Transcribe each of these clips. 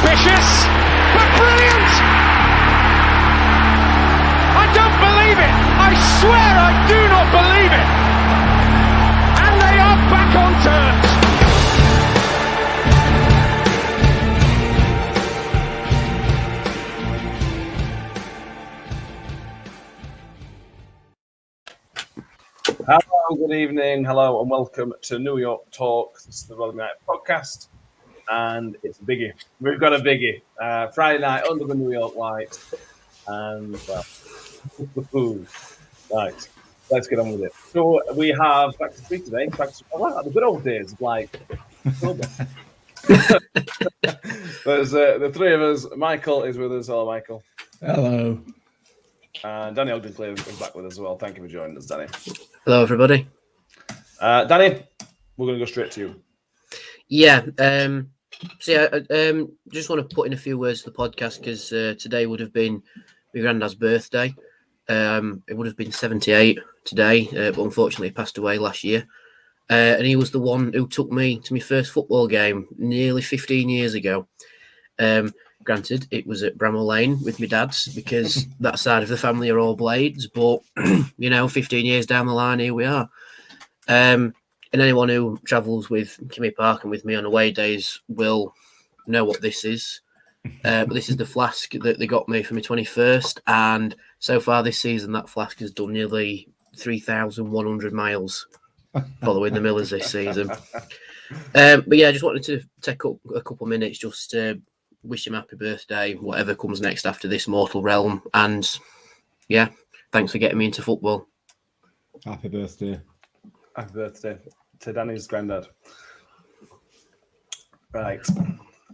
vicious, but brilliant! I don't believe it! I swear I do not believe it! And they are back on terms! Hello, good evening, hello, and welcome to New York Talk. This is the Rugby Night podcast, and it's a biggie. We've got a biggie. Friday night under the New York lights, and right, let's get on with it. So we have back to three today. Back to the good old days, like there's the three of us. Michael is with us. Hello, Michael. Hello. And Danny Ogden-Clear is back with us as well. Thank you for joining us, Danny. Hello, everybody. Danny, we're going to go straight to you. Yeah. Just want to put in a few words to the podcast because today would have been my granddad's birthday. It would have been 78 today, but unfortunately he passed away last year. And he was the one who took me to my first football game nearly 15 years ago. Granted, it was at Bramall Lane with my dad's because that side of the family are all Blades. But, 15 years down the line, here we are. And anyone who travels with Kimmy Park and with me on away days will know what this is. But this is the flask that they got me for my 21st. And so far this season, that flask has done nearly 3,100 miles following the Millers this season. But yeah, I just wanted to take up a couple of minutes just to wish him happy birthday, whatever comes next after this mortal realm. And yeah, thanks for getting me into football. Happy birthday. Happy birthday to Danny's granddad. Right.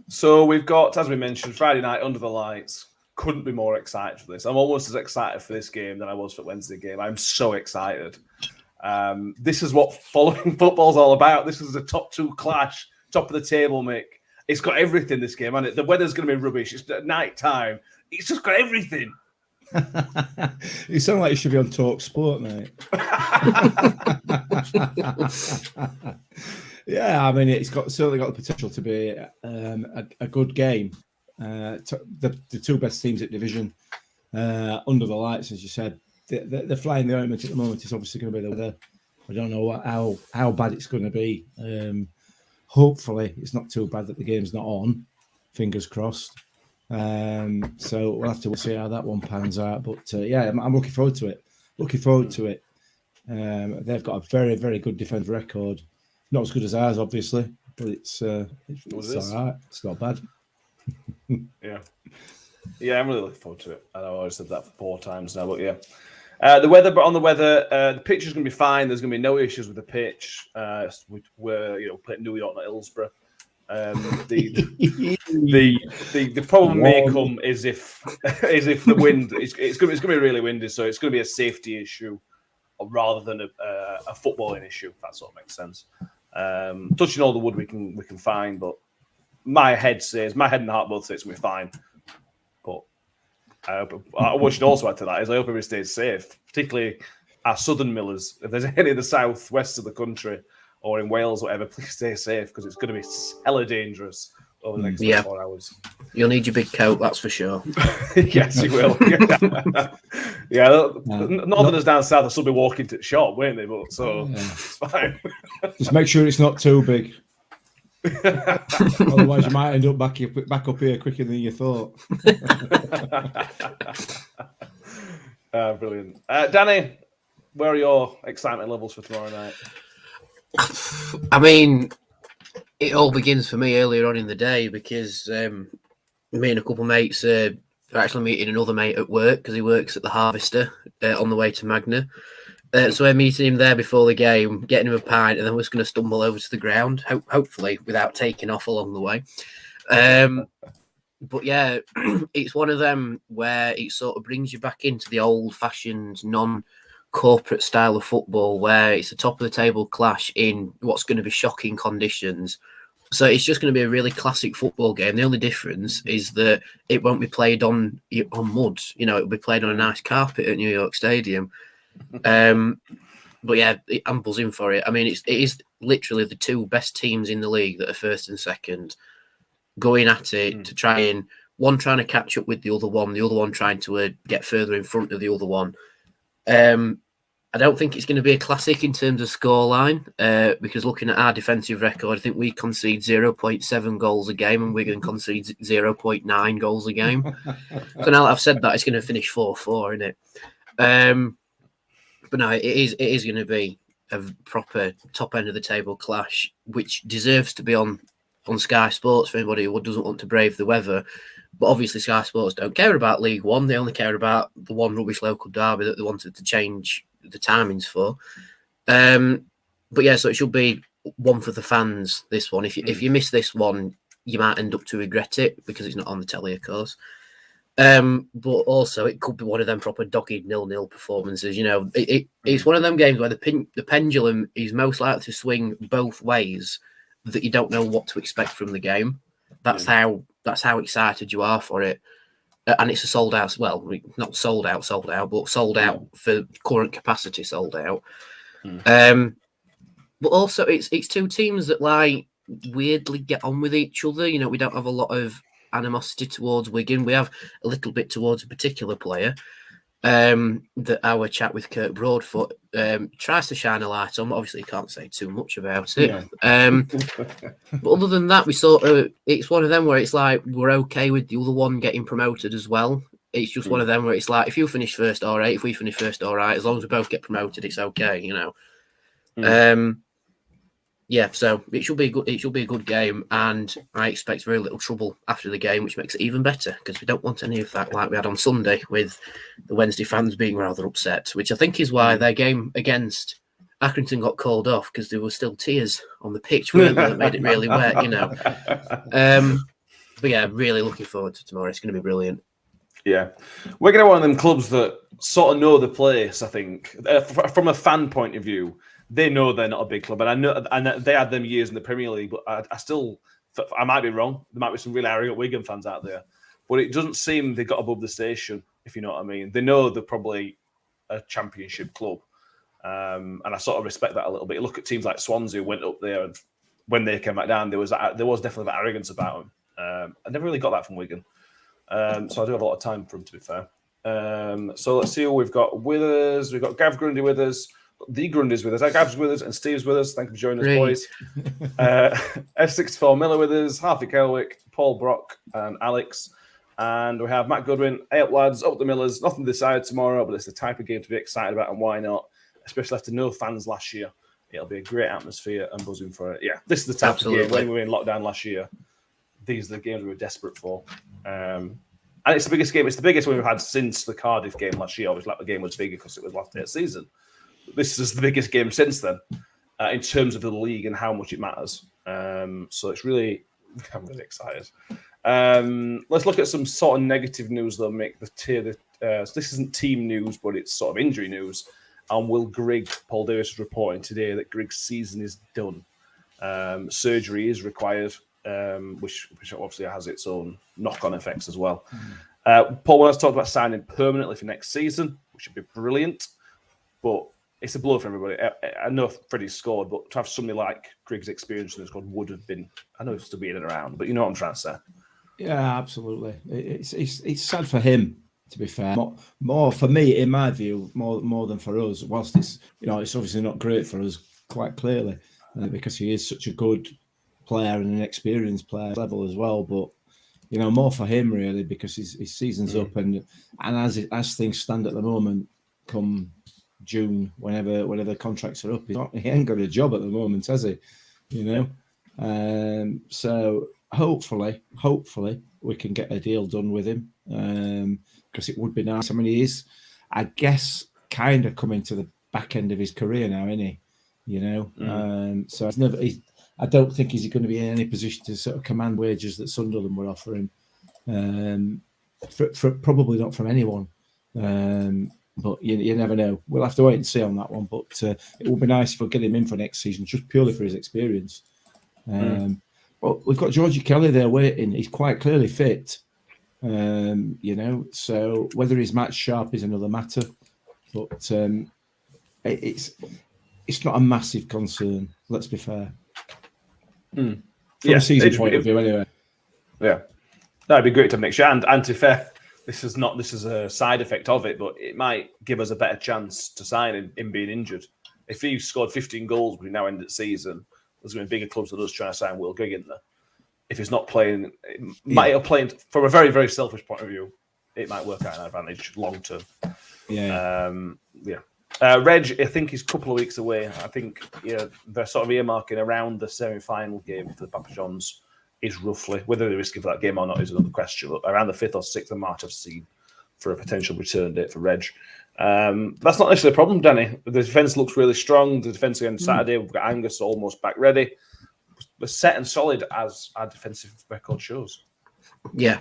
So we've got, as we mentioned, Friday night under the lights. Couldn't be more excited for this. I'm almost as excited for this game than I was for Wednesday game. I'm so excited. This is what following football's all about. This is a top two clash, top of the table, Mick. It's got everything, this game, and the weather's going to be rubbish. It's at night time. It's just got everything. You sound like you should be on Talk Sport, mate. Yeah, I mean, it's certainly got the potential to be a good game. The two best teams at division under the lights, as you said. The fly in the ointment at the moment is obviously going to be the weather. I don't know how bad it's going to be. Hopefully, it's not too bad that the game's not on. Fingers crossed. So we'll have to see how that one pans out. But yeah, I'm looking forward to it. They've got a very, very good defensive record. Not as good as ours, obviously, but it's all right. It's not bad. Yeah, I'm really looking forward to it. I know I've said that 4 times now, but yeah. The pitch is going to be fine. There's going to be no issues with the pitch. We're playing New York, not Hillsborough. The problem may come is if the wind it's going to be really windy, so it's going to be a safety issue rather than a footballing issue. If that sort of makes sense. Touching all the wood we can find, but my head and heart both say it's going to be fine. But what we should also add to that is I hope everybody stays safe, particularly our southern millers. If there's any in the south, west of the country, or in Wales, whatever, please stay safe because it's going to be hella dangerous over the next 24 hours. You'll need your big coat, that's for sure. Yes, you will. Yeah, northerners down south will still be walking to the shop, won't they? But it's fine. Just make sure it's not too big. Otherwise, you might end up back up here quicker than you thought. Brilliant. Danny, where are your excitement levels for tomorrow night? I mean, it all begins for me earlier on in the day because me and a couple of mates are actually meeting another mate at work because he works at the Harvester on the way to Magna. So we're meeting him there before the game, getting him a pint, and then we're just going to stumble over to the ground, hopefully without taking off along the way. But yeah, it's one of them where it sort of brings you back into the old-fashioned, non-corporate style of football where it's a top-of-the-table clash in what's going to be shocking conditions. So it's just going to be a really classic football game. The only difference is that it won't be played on mud. It'll be played on a nice carpet at New York Stadium. But yeah, I'm buzzing for it. I mean, it is literally the two best teams in the league that are first and second. going at it to try and trying to catch up with the other one trying to get further in front of the other one. I don't think it's going to be a classic in terms of scoreline because looking at our defensive record, I think we concede 0.7 goals a game and Wigan concedes 0.9 goals a game. So now that I've said that, it's going to finish 4-4, isn't it? But no, it is going to be a proper top end of the table clash, which deserves to be on Sky Sports for anybody who doesn't want to brave the weather. But obviously Sky Sports don't care about League One. They only care about the one rubbish local derby that they wanted to change the timings for. But yeah, so it should be one for the fans, this one. If you miss this one, you might end up to regret it because it's not on the telly, of course. But also it could be one of them proper dogged 0-0 performances. You know, it's one of them games where the pendulum is most likely to swing both ways, that you don't know what to expect from the game. That's how excited you are for it. And it's a sold out, well, not sold out, but sold out for current capacity, sold out. But also it's two teams that like weirdly get on with each other. You know, we don't have a lot of animosity towards Wigan. We have a little bit towards a particular player that our chat with Kirk Broadfoot tries to shine a light on. Obviously, you can't say too much about it. But other than that, it's one of them where it's like we're okay with the other one getting promoted as well. It's just one of them where it's like if you finish first, all right. If we finish first, all right. As long as we both get promoted, it's okay. You know. Yeah, so it should be good. It should be a good game, and I expect very little trouble after the game, which makes it even better because we don't want any of that like we had on Sunday with the Wednesday fans being rather upset, which I think is why their game against Accrington got called off because there were still tears on the pitch, weren't there, that made it really wet, you know. But yeah, really looking forward to tomorrow. It's going to be brilliant. Yeah, we're going to one of them clubs that sort of know the place. I think from a fan point of view. They know they're not a big club, and I know they had them years in the Premier League, but I might be wrong. There might be some really arrogant Wigan fans out there, but it doesn't seem they got above the station, if you know what I mean. They know they're probably a championship club, and I sort of respect that a little bit. Look at teams like Swansea who went up there, and when they came back down, there was definitely that arrogance about them. I never really got that from Wigan, so I do have a lot of time for them, to be fair. So let's see who we've got with us. We've got Gav Grundy with us. The Grundy's with us. Gab's with us and Steve's with us. Thank you for joining us, boys. F64 Miller with us, Harvey Kelwick, Paul Brock, and Alex. And we have Matt Goodwin. Hey up, lads. Up the Millers. Nothing decided tomorrow, but it's the type of game to be excited about, and why not? Especially after no fans last year. It'll be a great atmosphere and buzzing for it. Yeah, this is the type of game when we were in lockdown last year. These are the games we were desperate for. And it's the biggest game. It's the biggest one we've had since the Cardiff game last year. Obviously, like, the game was bigger because it was last day of season. This is the biggest game since then, in terms of the league and how much it matters. So I'm really excited. Let's look at some sort of negative news, though, Mick. So this isn't team news, but it's sort of injury news. And Paul Davis is reporting today that Grig's season is done. Surgery is required, which obviously has its own knock-on effects as well. Paul wants to talk about signing permanently for next season, which would be brilliant. But it's a blow for everybody. I know Freddie's scored, but to have somebody like Grig's experience in the squad would have been. I know it's still being around, but you know what I'm trying to say. Yeah, absolutely. It's sad for him, to be fair. More for me, in my view, more than for us. Whilst it's it's obviously not great for us, quite clearly, because he is such a good player and an experienced player level as well. But more for him really, because his season's up, and as things stand at the moment, come June, whenever contracts are up, he ain't got a job at the moment, has he? So hopefully we can get a deal done with him, because it would be nice. I mean, he is, I guess, kind of coming to the back end of his career now, isn't he? So I don't think he's going to be in any position to sort of command wages that Sunderland were offering. For probably not from anyone. But you never know. We'll have to wait and see on that one. But it would be nice if we get him in for next season, just purely for his experience. But we've got Georgie Kelly there waiting. He's quite clearly fit. So whether he's match sharp is another matter. But it's not a massive concern. Let's be fair. From a season point of view, anyway. Yeah, that'd be great to have next year. And to be fair, this is a side effect of it, but it might give us a better chance to sign him being injured. If he scored 15 goals between now and the season, there's going to be bigger clubs than us trying to sign Will Grigg in there. If he's not playing, playing from a very, very selfish point of view, it might work out an advantage long term. Yeah. Reg, I think he's a couple of weeks away. I think they're sort of earmarking around the semi-final game for the Papa Johns is roughly, whether they're risking for that game or not is another question, but around the 5th or 6th of March I've seen for a potential return date for Reg. That's not necessarily a problem, Danny. The defence looks really strong. The defence again Saturday, we've got Angus almost back ready. We're set and solid as our defensive record shows. Yeah,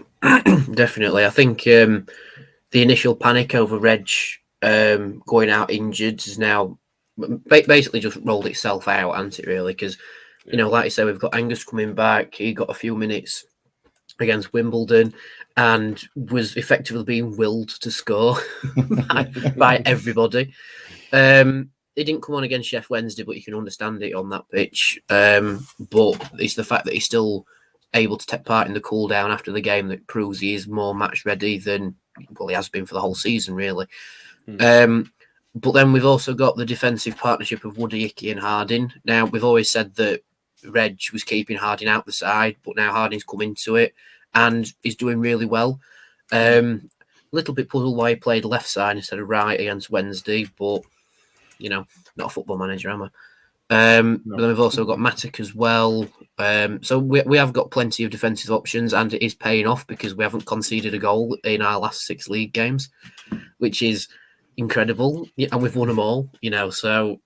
definitely. I think the initial panic over Reg going out injured has now basically just rolled itself out, hasn't it, really? Because, like you say, we've got Angus coming back. He got a few minutes against Wimbledon and was effectively being willed to score by everybody. He didn't come on against Sheff Wednesday, but you can understand it on that pitch. But it's the fact that he's still able to take part in the cool down after the game that proves he is more match ready than he has been for the whole season, really. But then we've also got the defensive partnership of Woody, Icky and Harding. Now, we've always said that Reg was keeping Harding out the side, but now Harding's come into it and he's doing really well. A little bit puzzled why he played left side instead of right against Wednesday, but, not a football manager, am I? No. But then we've also got Matic as well. So we have got plenty of defensive options, and it is paying off because we haven't conceded a goal in our last 6 league games, which is incredible. And we've won them all, so...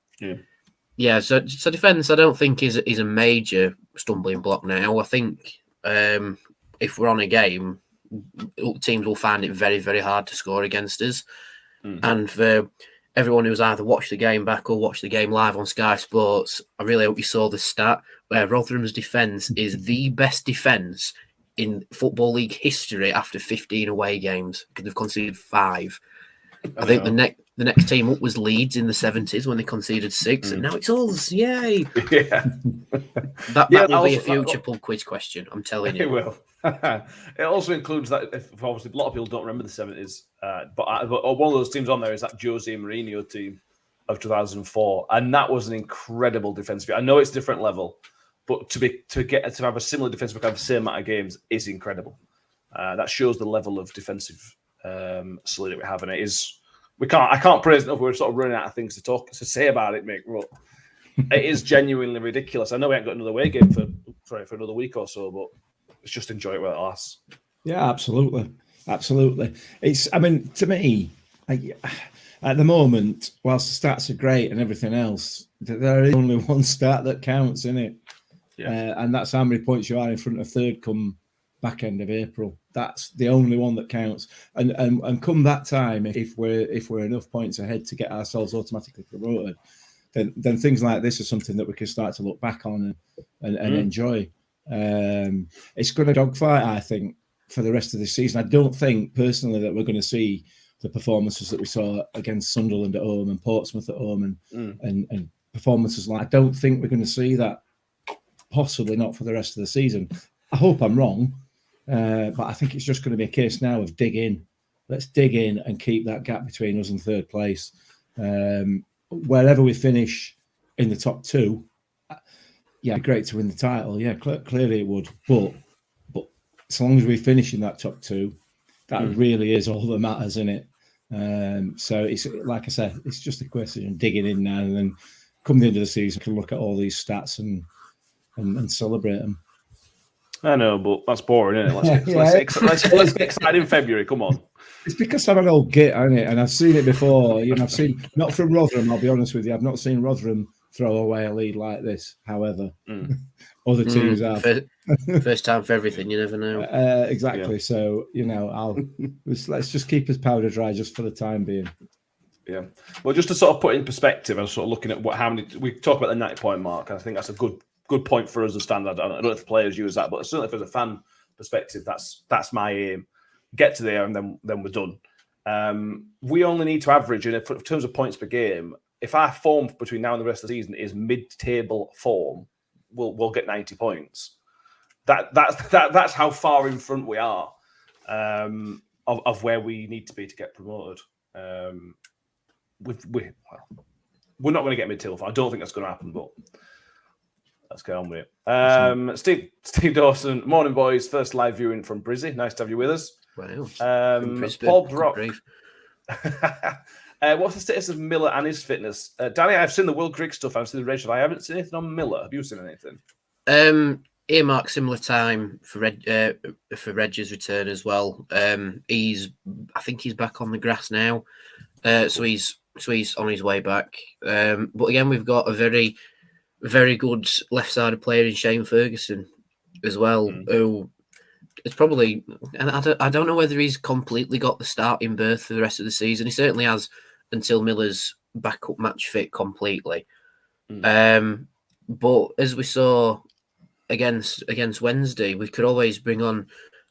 Yeah, so defence, I don't think is a major stumbling block now. I think if we're on a game, teams will find it very, very hard to score against us. And for everyone who's either watched the game back or watched the game live on Sky Sports, I really hope you saw the stat where Rotherham's defence is the best defence in Football League history after 15 away games because they've conceded 5. I think the next team up was Leeds in the 70s when they conceded 6, and now it's us. Yay! Yeah, that will be a future pub quiz question. I'm telling you, it will. It also includes that. Obviously, a lot of people don't remember the 70s, but one of those teams on there is that Jose Mourinho team of 2004, and that was an incredible defensive. I know it's a different level, but to have a similar defensive record, the same amount of games is incredible. That shows the level of defensive solidity we have, and it is. I can't praise enough. We're sort of running out of things to say about it, Mick. But it is genuinely ridiculous. I know we haven't got another away game for another week or so, but let's just enjoy it while it lasts. Yeah, absolutely. To me, at the moment, whilst the stats are great and everything else, there is only one stat that counts, isn't it? Yeah. And that's how many points you are in front of third come back end of April. That's the only one that counts. And come that time, if we're enough points ahead to get ourselves automatically promoted, then things like this are something that we can start to look back on and enjoy. It's going to dogfight, I think, for the rest of this season. I don't think personally that we're going to see the performances that we saw against Sunderland at home and Portsmouth at home and performances like. I don't think we're going to see that. Possibly not for the rest of the season. I hope I'm wrong. But I think it's just going to be a case now of dig in. Let's dig in and keep that gap between us and third place. Wherever we finish in the top 2, great to win the title. Yeah, clearly it would. But as long as we finish in that top 2, that really is all that matters, isn't it? So it's like I said, it's just a question of digging in now, and then come the end of the season, we can look at all these stats and celebrate them. I know, but that's boring, isn't it? Let's get excited in February. Come on. It's because I'm an old git, isn't it? And I've seen it before. I've seen, not from Rotherham, I'll be honest with you. I've not seen Rotherham throw away a lead like this. However, other teams have. First time for everything. You never know. Exactly. Yeah. So, let's just keep his powder dry just for the time being. Yeah. Well, just to sort of put in perspective, I was sort of looking at how many we talk about the 90-point mark. And I think that's a good point for us to stand. I don't know if the players use that, but certainly from a fan perspective, that's my aim. Get to there and then we're done. We only need to average, in terms of points per game, if our form between now and the rest of the season is mid-table form, we'll get 90 points. That's how far in front we are of where we need to be to get promoted. We're not going to get mid-table. I don't think that's going to happen, but let's get on with it. Steve Dawson, morning boys. First live viewing from Brizzy. Nice to have you with us. Wow. Paul Brock. What's the status of Miller and his fitness? Danny, I've seen the Will Grigg stuff. I've seen the Rachel. I haven't seen anything on Miller. Have you seen anything? Earmark similar time for Reg's return as well. I think he's back on the grass now, so he's on his way back. But again, we've got a very, very good left-sided player in Shane Ferguson as well, who is probably, and I don't know whether he's completely got the starting berth for the rest of the season. He certainly has until Miller's back up match fit completely. But as we saw against Wednesday, we could always bring on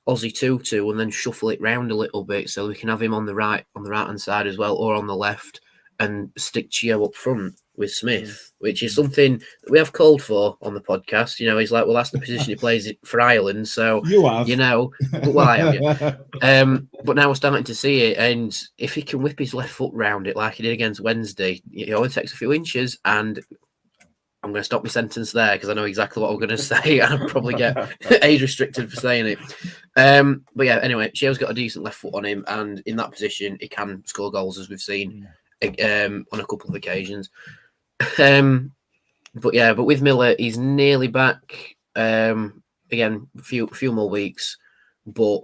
Aussie Tutu and then shuffle it round a little bit so we can have him on the right hand side as well, or on the left, and stick Chio up front with Smith, which is something that we have called for on the podcast. You know, he's like, well, that's the position he plays for Ireland. So you have, well, I have, but now we're starting to see it, and if he can whip his left foot round it like he did against Wednesday, it only takes a few inches. And I'm going to stop my sentence there because I know exactly what I'm going to say, and I'll probably get age restricted for saying it. But yeah, anyway, Chio's got a decent left foot on him, and in that position, he can score goals, as we've seen on a couple of occasions. But with Miller, he's nearly back. Again, a few more weeks, but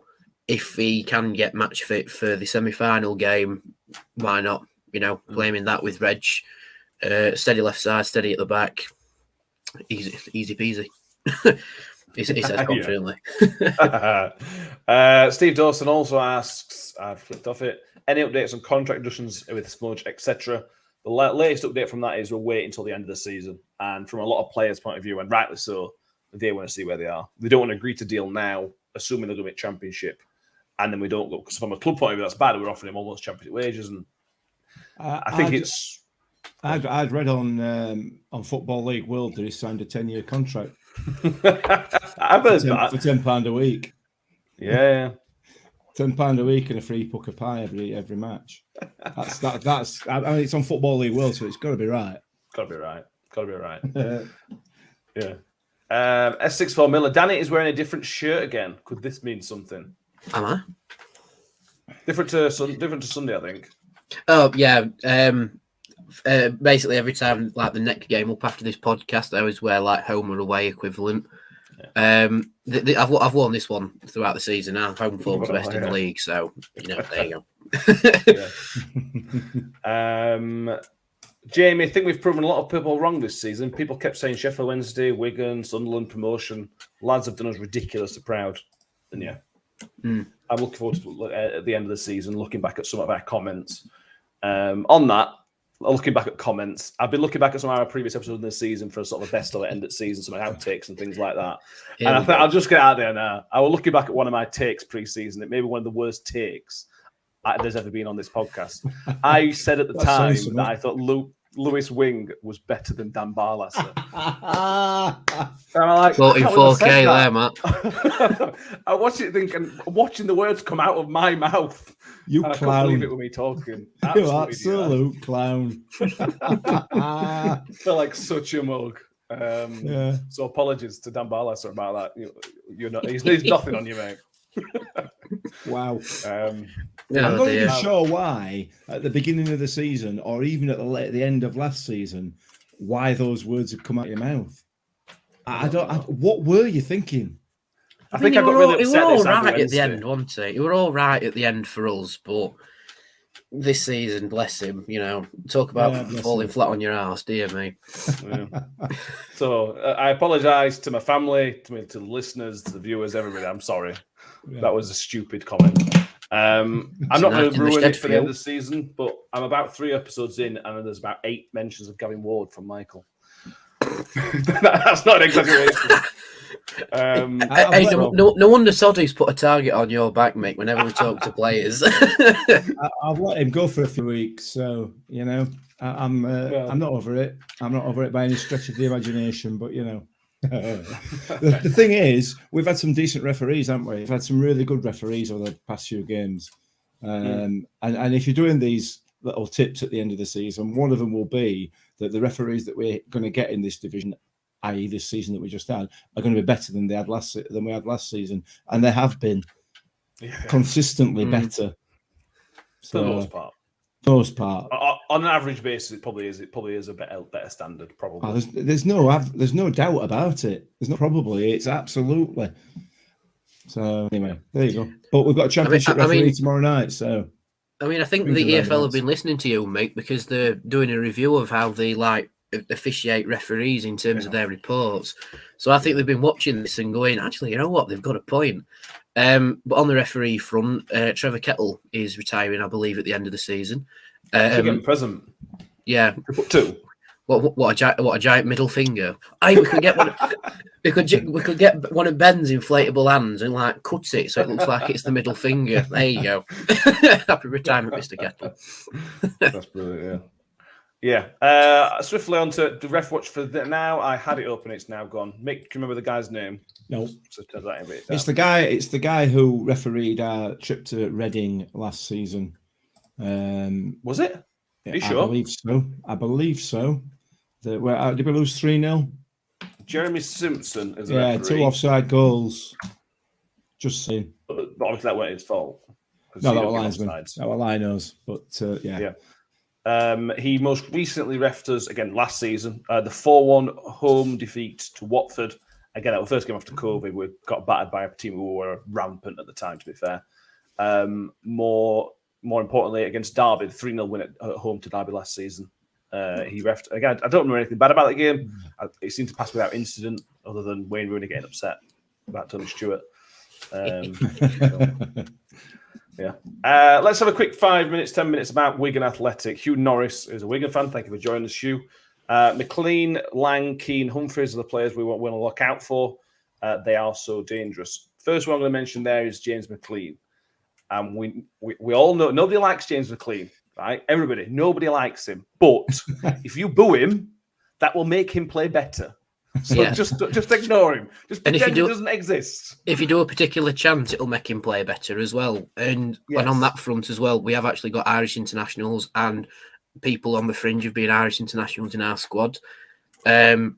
if he can get match fit for the semi-final game, why not? You know, blaming that with Reg. Steady left side, steady at the back. Easy peasy. he says confidently. Steve Dawson also asks, I've flipped off it, any updates on contract reductions with Smudge, etc.? The latest update from that is we're waiting until the end of the season. And from a lot of players' point of view, and rightly so, they want to see where they are. They don't want to agree to deal now, assuming they're going to make championship. And then we don't go, because from a club point of view, that's bad. We're offering him almost championship wages. And I think it's... I'd read on Football League World that he signed a 10-year contract. I've heard that. For £10 a week. Yeah. £10 a week and a free pucker pie every match. That's. I mean, it's on Football League World, so it's got to be right. Got to be right. Yeah. S64 Miller. Danny is wearing a different shirt again. Could this mean something? Am I? Different to Sunday, I think. Oh yeah. Basically, every time like the next game up after this podcast, I always wear like home or away equivalent. Yeah. I've worn this one throughout the season. Our home form's the best in the league, so there you go. Jamie, I think we've proven a lot of people wrong this season. People kept saying Sheffield Wednesday, Wigan, Sunderland promotion. Lads have done us ridiculously proud. And yeah, I'm looking forward to at the end of the season, looking back at some of our comments. On that, looking back at comments, I've been looking back at some of our previous episodes in this season for a sort of best of the end of season, some outtakes and things like that. Yeah, and I think I'll just get out there now. I was looking back at one of my takes pre-season. It may be one of the worst takes there's ever been on this podcast. I said at the time that I thought Lewis Wing was better than Dan Barlasser. I'm like, in 4K there, Matt. I watched it thinking, watching the words come out of my mouth. You I clown. can't believe it with me talking. You absolute clown. I feel like such a mug. So apologies to Dan Barlasser about that. You're not. He's nothing on you, mate. Wow. I'm not even sure why at the beginning of the season, or even at the end of last season, why those words had come out of your mouth. What were you thinking? I think I got really upset. You were all right at the end, wasn't it? You were all right at the end for us, but this season, bless him, talk about falling flat on your ass, dear me. Yeah. So I apologise to my family, to the listeners, to the viewers, everybody. I'm sorry. Yeah. That was a stupid comment. I'm not going to ruin it for the end of the season, but I'm about 3 episodes in, and there's about 8 mentions of Gavin Ward from Michael. That's not an exaggeration. No wonder Soddy's put a target on your back, mate, whenever we talk to players. I've let him go for a few weeks, so I'm not over it. I'm not over it by any stretch of the imagination, but The thing is, we've had some decent referees, haven't we? We've had some really good referees over the past few games. And if you're doing these little tips at the end of the season, one of them will be that the referees that we're going to get in this division, i.e. this season that we just had, are going to be better than we had last season. And they have been consistently better. For the most part. Most part. On an average basis, it probably is a better standard. Probably. There's no doubt about it. There's no probably. It's absolutely. So anyway, there you go. But we've got a championship referee tomorrow night. So I think the EFL have been listening to you, mate, because they're doing a review of how they officiate referees in terms of their reports. So I think they've been watching this and going, actually, you know what? They've got a point. But on the referee front, Trevor Kettle is retiring, I believe, at the end of the season. Present. Yeah. Put 2. What a giant middle finger! We could get one. we could get one of Ben's inflatable hands and cut it so it looks like it's the middle finger. There you go. Happy retirement, Mr. Kettle. That's brilliant. Yeah. Swiftly on to the ref watch for now. I had it open. It's now gone. Mick, can you remember the guy's name? No. So that it's the guy. It's the guy who refereed our trip to Reading last season. Was it? Are you sure? I believe so. Did we lose 3-0? Jeremy Simpson is a referee. 2 offside goals. Just saying. But obviously that wasn't his fault. No, that was linesman. That was Linos. But yeah. He most recently refed us again last season. The 4-1 home defeat to Watford. Again, that was the first game after COVID. We got battered by a team who were rampant at the time, to be fair. More importantly, against Derby, the 3-0 win at home to Derby last season. He refed. Again, I don't know anything bad about the game. It seemed to pass without incident, other than Wayne Rooney getting upset about Tony Stewart. Let's have a quick 10 minutes about Wigan Athletic. Hugh Norris is a Wigan fan. Thank you for joining us, Hugh. McLean, Lang, Keane, Humphreys are the players we want to look out for. They are so dangerous. First one I'm going to mention there is James McLean. And we all know nobody likes James McLean, right? Nobody likes him. But if you boo him, that will make him play better. So just ignore him. Just pretend he doesn't exist. If you do a particular chant, it'll make him play better as well. And on that front as well, we have actually got Irish internationals and people on the fringe of being Irish internationals in our squad. And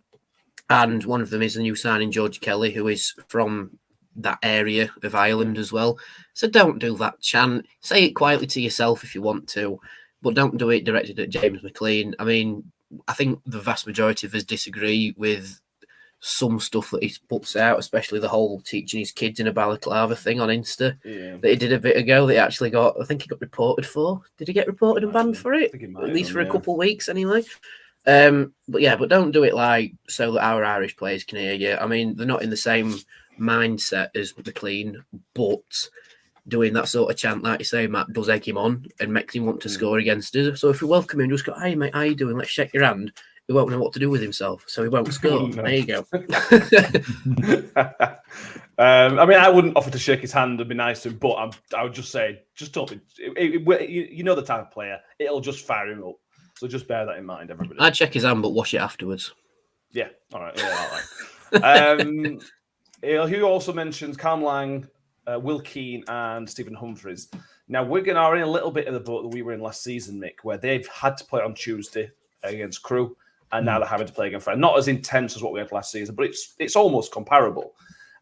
one of them is the new signing, George Kelly, who is from that area of Ireland as well. So don't do that chant. Say it quietly to yourself if you want to, but don't do it directed at James McLean. I mean, I think the vast majority of us disagree with some stuff that he puts out, especially the whole teaching his kids in a balaclava thing on Insta that he did a bit ago that he actually got, I think he got reported for. Did he get reported and banned for it? At least for a couple of weeks anyway. But don't do it so that our Irish players can hear you. I mean, they're not in the same mindset as McLean, but doing that sort of chant, like you say, Matt, does egg him on and makes him want to score against us. So if we welcome him, just go, "Hey mate, how you doing? Let's shake your hand." He won't know what to do with himself, so he won't score. There you go. I wouldn't offer to shake his hand and be nice to him, but I would just say, just don't be. You know the type of player; it'll just fire him up. So just bear that in mind, everybody. I'd check his hand, but wash it afterwards. Yeah, all right. Yeah, all right. He also mentions Cam Lang, Will Keane, and Stephen Humphreys. Now, Wigan are in a little bit of the boat that we were in last season, Mick, where they've had to play on Tuesday against Crewe, and now they're having to play against Friday. Not as intense as what we had last season, but it's almost comparable.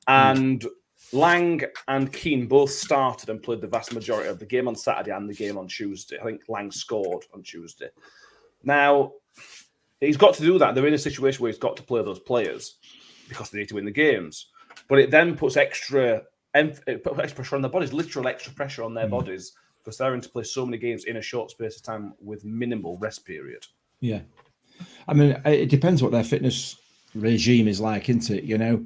And Lang and Keane both started and played the vast majority of the game on Saturday and the game on Tuesday. I think Lang scored on Tuesday. Now, he's got to do that. They're in a situation where he's got to play those players because they need to win the games. But it then puts extra pressure on their bodies, literal extra pressure on their bodies, because they're having to play so many games in a short space of time with minimal rest period. Yeah. I mean, it depends what their fitness regime is like, isn't it? You know,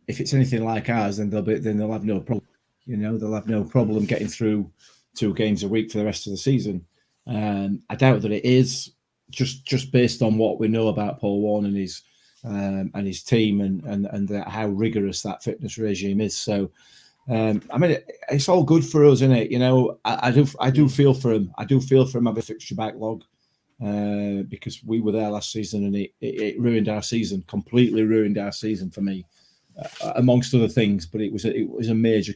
if it's anything like ours, then they'll have no problem. You know, they'll have no problem getting through 2 games a week for the rest of the season. I doubt that it is just based on what we know about Paul Warne and his team and how rigorous that fitness regime is. So, I mean, it's all good for us, isn't it? You know, I do feel for him. I do feel for him having a fixture backlog. because we were there last season and it ruined our season, completely ruined our season for me, amongst other things. But it was a major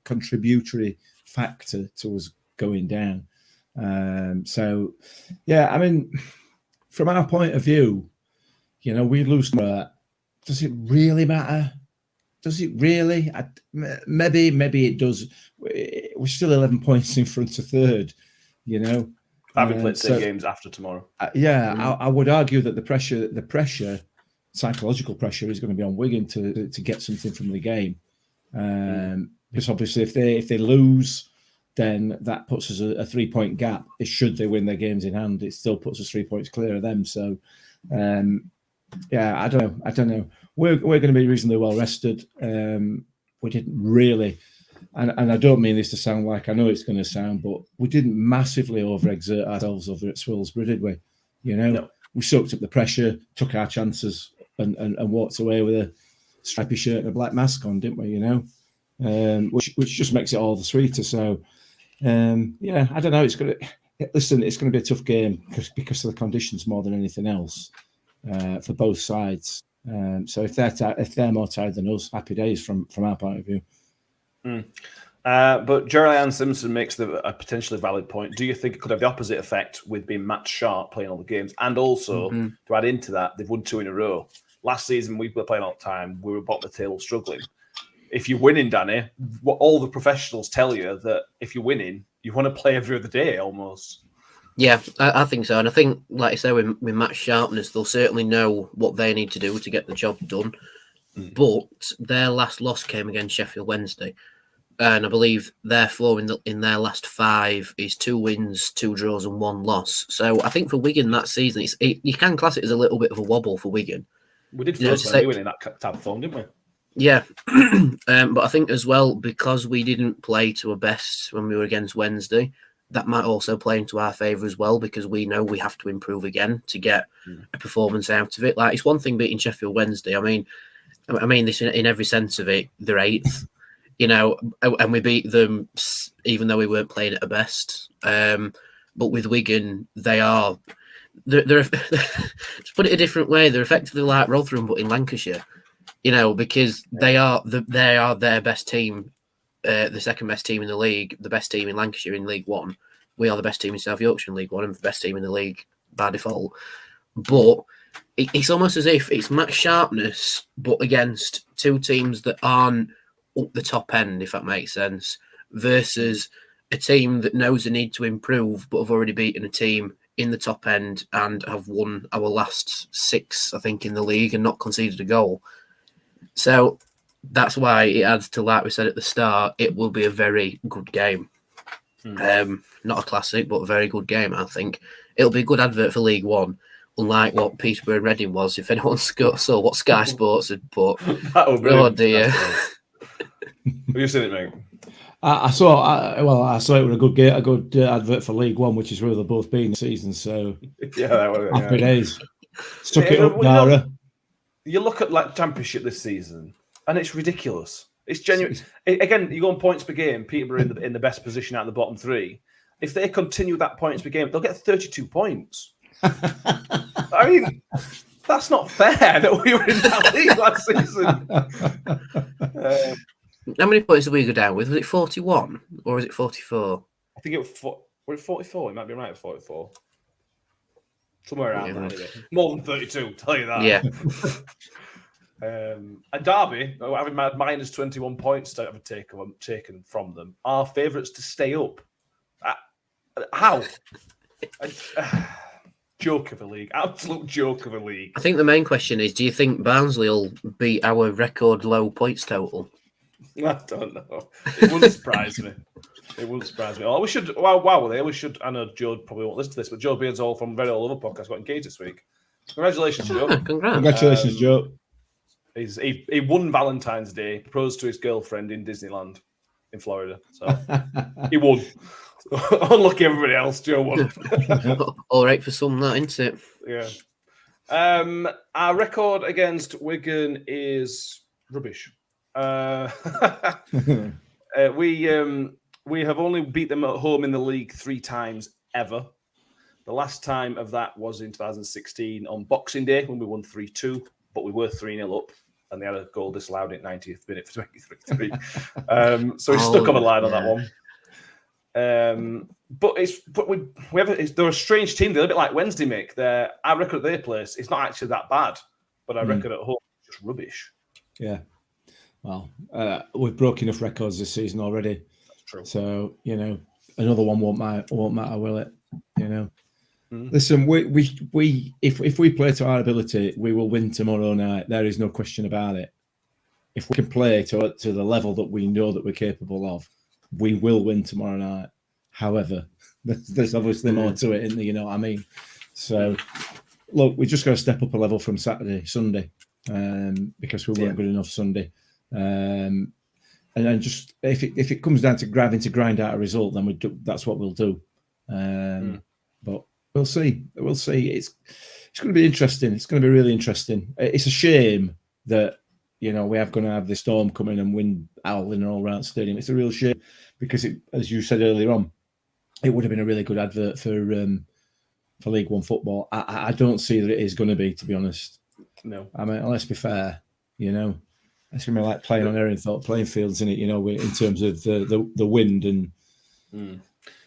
contributory factor to us going down. So, yeah, I mean, from our point of view, you know, we lose. Does it really matter? Does it really? Maybe it does. We're still 11 points in front of third, you know. Having played 10 games after tomorrow. I would argue that the pressure, psychological pressure, is going to be on Wigan to get something from the game. Because obviously, if they lose, then that puts us a 3-point gap. Should they win their games in hand, it still puts us 3 points clear of them. So, I don't know. We're going to be reasonably well rested. We didn't really. And I don't mean this to sound like I know it's going to sound, but we didn't massively overexert ourselves over at Swillsborough, did we? You know, no. We soaked up the pressure, took our chances, and walked away with a stripy shirt and a black mask on, didn't we? You know, which just makes it all the sweeter. So, I don't know. It's going to be a tough game because of the conditions more than anything else for both sides. So if they're more tired than us, happy days from our point of view. But Gerald Simpson makes a potentially valid point. Do you think it could have the opposite effect with being Matt Sharp playing all the games? And also, to add into that, they've won 2 in a row. Last season, we were playing all the time. We were bottom of the table struggling. If you're winning, Danny, what all the professionals tell you that if you're winning, you want to play every other day almost. Yeah, I think so. And I think, like I say, with Matt's sharpness, they'll certainly know what they need to do to get the job done. But their last loss came against Sheffield Wednesday. And I believe their floor in their last 5 is 2 wins, 2 draws, and 1 loss. So I think for Wigan that season, you can class it as a little bit of a wobble for Wigan. We did first when they were in that type of form, didn't we? Yeah, but I think as well, because we didn't play to our best when we were against Wednesday, that might also play into our favour as well, because we know we have to improve again to get a performance out of it. Like, it's one thing beating Sheffield Wednesday. I mean this in every sense of it. They're 8th. You know, and we beat them even though we weren't playing at our best. But with Wigan, they're to put it a different way, they're effectively like Rotherham, but in Lancashire. You know, because they are their best team, the second best team in the league, the best team in Lancashire in League One. We are the best team in South Yorkshire in League One and the best team in the league by default. But it's almost as if it's match sharpness, but against 2 teams that aren't up the top end, if that makes sense, versus a team that knows they need to improve but have already beaten a team in the top end and have won our last 6, I think, in the league and not conceded a goal. So that's why it adds to, like we said at the start, it will be a very good game. Not a classic, but a very good game, I think. It'll be a good advert for League One, unlike what Peterborough and Reading was. If anyone saw what Sky Sports had put, oh dear. Have you seen it, mate? I saw it was a good advert for League One, which is where they've both been this season. So happy days. Stuck it up, Dara. You look at like Championship this season, and it's ridiculous. It's genuine. Again, you go on points per game. Peterborough in the best position out of the bottom 3. If they continue that points per game, they'll get 32 points. I mean, that's not fair that we were in that league last season. How many points did we go down with? Was it 41 or was it 44? I think it was 44. It might be right at 44. Somewhere around there, anyway. More than 32, tell you that. Yeah. And Derby, having minus 21 points to have taken from them, are favourites to stay up. How? Joke of a league. Absolute joke of a league. I think the main question is, do you think Barnsley will beat our record low points total? I don't know. It wouldn't surprise me. It wouldn't surprise me. Oh, we should. Wow, we should. I know Joe probably won't listen to this, but Joe Beardsall from Very Old Other Podcast got engaged this week. Congratulations, Joe. Congratulations, Joe. He won Valentine's Day, proposed to his girlfriend in Disneyland in Florida. So he won. Unlucky everybody else, Joe won. All right for some, that, isn't it? Yeah. Our record against Wigan is rubbish. We have only beat them at home in the league 3 times ever. The last time of that was in 2016 on Boxing Day when we won 3-2, but we were 3-0 up, and they had a goal disallowed at 90th minute for 23-3. So we stuck on the line on that one. But they're a strange team. They're a bit like Wednesday, Mick. Our record at their place, it's not actually that bad, but our record at home is just rubbish. Yeah. Well, we've broken enough records this season already. That's true. So, another one won't matter, will it? Listen, we if we play to our ability, we will win tomorrow night. There is no question about it. If we can play to the level that we know that we're capable of, we will win tomorrow night. However, there's obviously more to it, isn't there? You know what I mean? So, look, we just got to step up a level from Sunday, because we weren't good enough Sunday. And then just if it comes down to having to grind out a result, then that's what we'll do. But we'll see. It's going to be interesting. It's going to be really interesting. It's a shame that we are going to have the Storm come in and win Owl in an all-round stadium. It's a real shame because as you said earlier on, it would have been a really good advert for League One football. I don't see that it is going to be, to be honest. No, I mean, let's be fair. It's going to be like playing on Erin-Thorpe playing fields, in it. In terms of the wind and.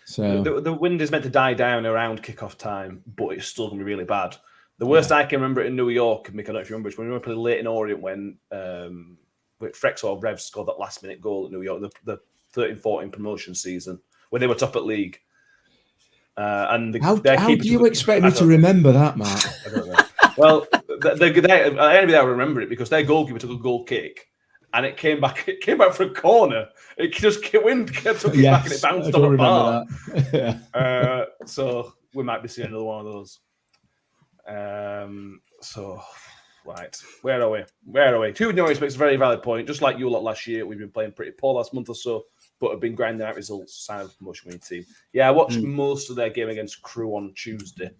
So the wind is meant to die down around kickoff time, but it's still going to be really bad. The worst I can remember in New York, Mick, I don't know if you remember, is when we were playing late in Orient when Frex or Rev scored that last-minute goal at New York, the 13-14 promotion season, when they were top at league. And how do you expect me to remember that, Mark? I don't know. Well, anybody that will remember it because their goalkeeper took a goal kick. And it came back for a corner. It just took it back and it bounced on a bar. So we might be seeing another one of those. Right, where are we? Two Norwich makes a very valid point. Just like you lot last year, we've been playing pretty poor last month or so, but have been grinding out results. Sign of a promotion winning team. Yeah, I watched most of their game against Crewe on Tuesday,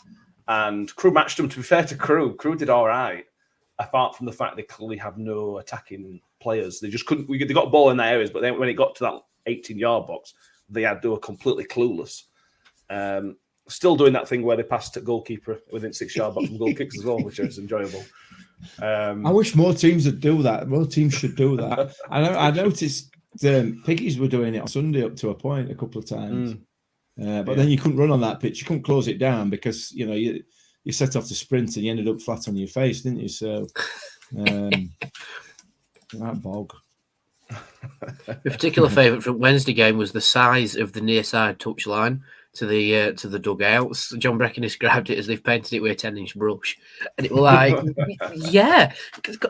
and Crewe matched them. To be fair to Crewe did all right. Apart from the fact they clearly have no attacking players. They just couldn't. They got a ball in their areas, but then when it got to that 18-yard box, they were completely clueless. Still doing that thing where they passed to goalkeeper within 6-yard box from goal kicks as well, which is enjoyable. I wish more teams would do that. More teams should do that. I noticed Piggies were doing it on Sunday up to a point a couple of times. But then you couldn't run on that pitch. You couldn't close it down because, you set off to sprint and you ended up flat on your face, didn't you? So, that bog. A particular favourite from Wednesday game was the size of the near side touchline to the dugouts. John Brecken described it as they've painted it with a 10-inch brush, and it was like, yeah.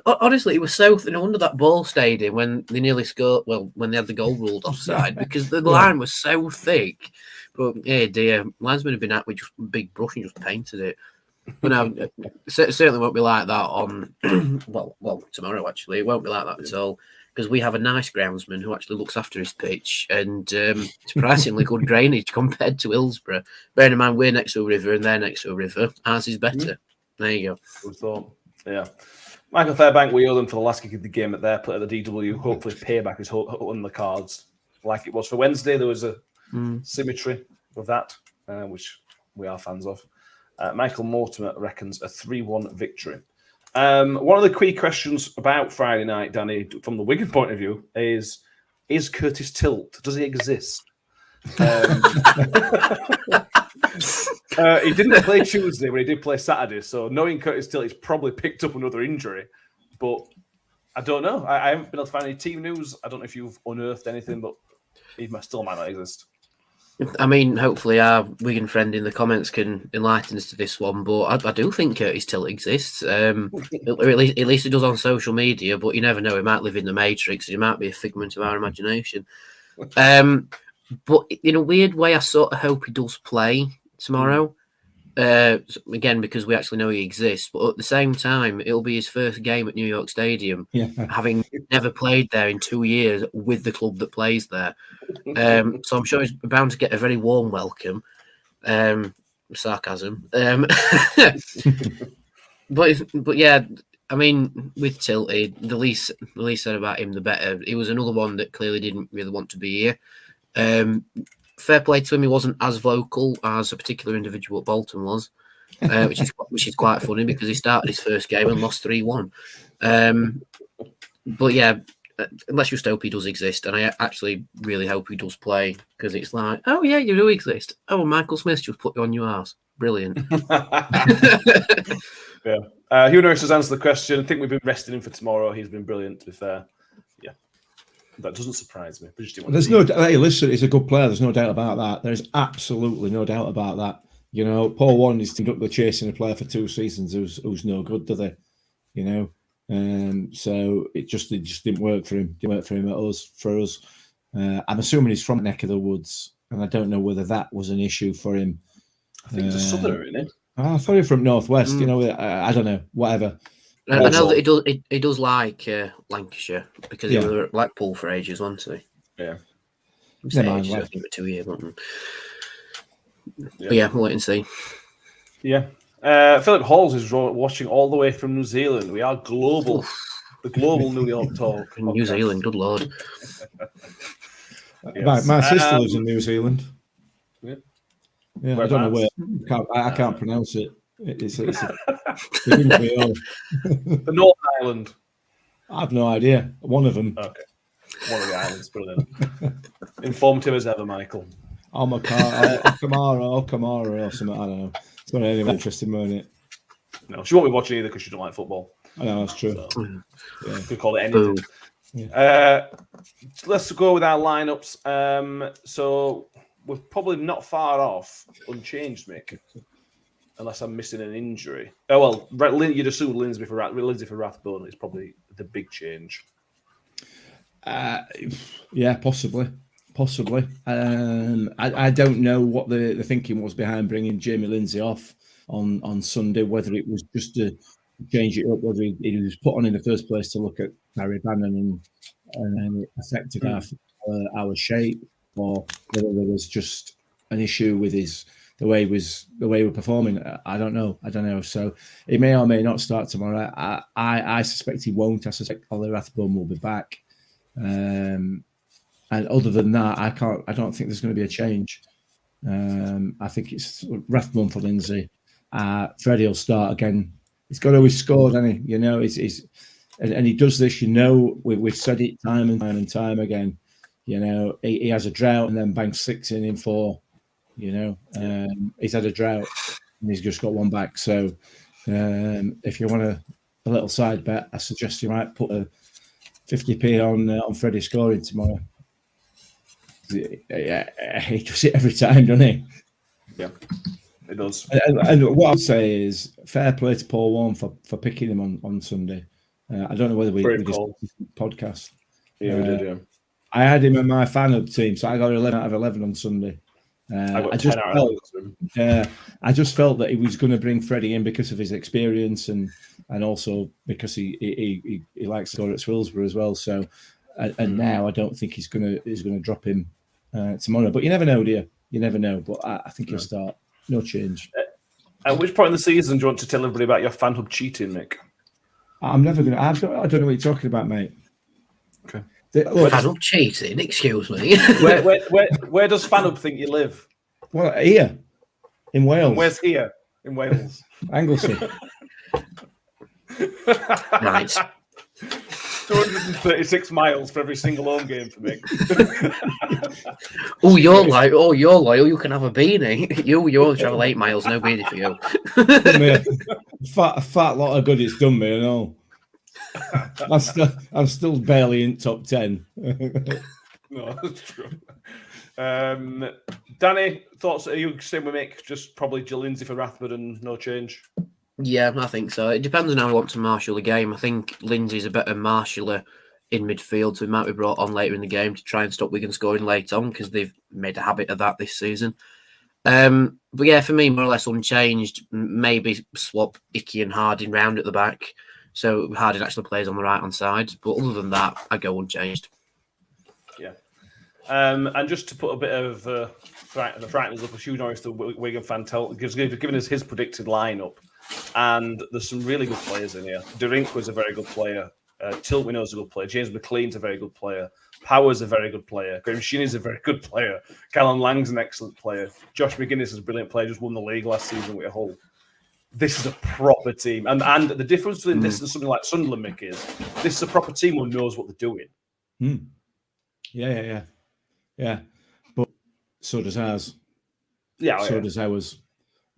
Honestly, it was so thin. No wonder that ball stayed in when they nearly scored. Well, when they had the goal ruled offside because the line was so thick. But yeah, dear, linesmen have been out with just a big brush and just painted it. But now, certainly won't be like that on, well, tomorrow, actually. It won't be like that at all, because we have a nice groundsman who actually looks after his pitch and surprisingly good drainage compared to Hillsborough. Bearing in mind, we're next to a river and they're next to a river. Ours is better. There you go. Good thought. Yeah. Michael Fairbank, we owe them for the last kick of the game at their play at the DW. Hopefully payback is on the cards like it was for Wednesday. There was a symmetry of that, which we are fans of. Michael Mortimer reckons a 3-1 victory. One of the key questions about Friday night, Danny, from the Wigan point of view, is Curtis Tilt? Does he exist? He didn't play Tuesday, but he did play Saturday. So knowing Curtis Tilt, he's probably picked up another injury. But I don't know. I haven't been able to find any team news. I don't know if you've unearthed anything, but he still might not exist. I mean, hopefully our Wigan friend in the comments can enlighten us to this one, but I do think Curtis Tilt exists. Or at least he does on social media, but you never know. He might live in the Matrix. He might be a figment of our imagination. But in a weird way, I sort of hope he does play tomorrow. Again, because we actually know he exists, but at the same time, it'll be his first game at New York Stadium, having never played there in 2 years with the club that plays there. So I'm sure he's bound to get a very warm welcome. Sarcasm. But yeah, I mean, with Tilty, the least said about him, the better. He was another one that clearly didn't really want to be here. fair play to him. He wasn't as vocal as a particular individual at Bolton was, which is quite funny because he started his first game and lost 3-1. But yeah, let's just hope he does exist, and I actually really hope he does play because it's like, oh yeah, you do exist. Oh, Michael Smith just put you on your ass. Brilliant. Yeah. Hugh Norris has answered the question. I think we've been resting him for tomorrow. He's been brilliant, to be fair. Yeah. That doesn't surprise me. There's no doubt. Hey, listen, he's a good player. There's no doubt about that. There's absolutely no doubt about that. You know, Paul Warren is teamed up with chasing a player for 2 seasons who's no good, do they? You know? So it just didn't work for him. Didn't work for us. I'm assuming he's from the neck of the woods, and I don't know whether that was an issue for him. I think he's a southerner, isn't he? I thought he was from Northwest. You know, I don't know. Whatever. I know that he does like Lancashire because he was at Blackpool for ages, wasn't he? Yeah. Ages, I think for 2 years. But yeah, we'll wait and see. Yeah. Philip Halls is watching all the way from New Zealand. We are global. The global New York Talk. New Zealand, good lord. Yes. My sister lives in New Zealand. Yeah, I don't know where. I can't pronounce it. It's the North Island. I have no idea. One of them. Okay. One of the islands. Brilliant. Informative as ever, Michael. Kamara or something. I don't know. It's not any interesting, won't it? No, she won't be watching either because she don't like football. I know, that's true. So, yeah. Could call it anything. Let's go with our lineups. So we're probably not far off unchanged, Mick, unless I'm missing an injury. Oh well, you'd assume Lindsay for Rathbone is probably the big change. Yeah, possibly. I don't know what the thinking was behind bringing Jamie Lindsay off on Sunday, whether it was just to change it up, whether he was put on in the first place to look at Barry Bannon and it affected our shape, or whether there was just an issue with the way we're performing. I don't know. So he may or may not start tomorrow. I suspect he won't. I suspect Ollie Rathbone will be back. And other than that, I don't think there's going to be a change. I think it's Rathbone for Lindsay. Freddie will start again. He's got to always score, hasn't he? You know, and he does this. You know, we've said it time and time again. You know, he has a drought and then bangs 6 in 4. You know, he's had a drought and he's just got one back. So, if you want a little side bet, I suggest you might put a 50p on Freddie scoring tomorrow. Yeah, he does it every time, doesn't he? Yeah, it does. And what I'll say is fair play to Paul Warren for picking him on Sunday. I don't know whether we discussed this podcast. Yeah, we did. Yeah, I had him in my fan hub team, so I got 11 out of 11 on Sunday. I got 10 out of 11. I just felt that he was going to bring Freddie in because of his experience and also because he likes to score at Swillsborough as well. So, and now I don't think he's going to drop him tomorrow. But you never know, dear. You never know. But I think he'll start. No change. At which point in the season do you want to tell everybody about your fan hub cheating, Mick? I'm never going to. I don't know what you're talking about, mate. Okay. Fan hub cheating? Excuse me. Where does fan hub think you live? Well, here in Wales. And where's here in Wales? Anglesey. Right. 236 miles for every single home game for me. You're loyal. You can have a beanie. You only travel 8 miles, no beanie for you. fat lot of good it's done me, you know. I'm still barely in top 10. No, that's true. Danny, thoughts? Are you same with Mick? Just probably Jill Lindsay for Rathbone and no change. Yeah, I think so. It depends on how we want to marshal the game. I think Lindsay's a better marshaller in midfield, so he might be brought on later in the game to try and stop Wigan scoring late on because they've made a habit of that this season. But yeah, for me, more or less unchanged. Maybe swap Icky and Harding round at the back, so Harding actually plays on the right-hand side. But other than that, I go unchanged. Yeah. And just to put a bit of the frighteners up, Hugh Norris, the Wigan fan, giving us his predicted lineup. And there's some really good players in here. Derink was a very good player. Tilt, we know, is a good player. James McLean's a very good player. Power's a very good player. Graham Sheehan's a very good player. Callum Lang's an excellent player. Josh McGuinness is a brilliant player. Just won the league last season with Hull. This is a proper team. And the difference between this and something like Sunderland, Mick, is this is a proper team who knows what they're doing. Yeah. But so does ours. So does ours.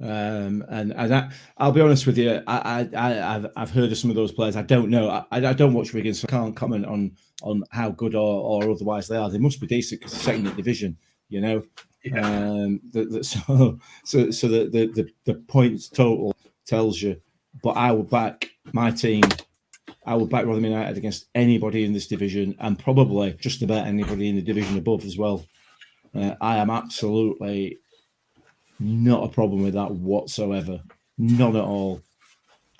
I'll be honest with you. I've heard of some of those players. I don't know. I don't watch Wigan, so I can't comment on how good or otherwise they are. They must be decent because they're second in division. You know. Yeah. So the points total tells you. But I will back my team. I will back Rotherham United against anybody in this division, and probably just about anybody in the division above as well. I am absolutely not a problem with that whatsoever. None at all.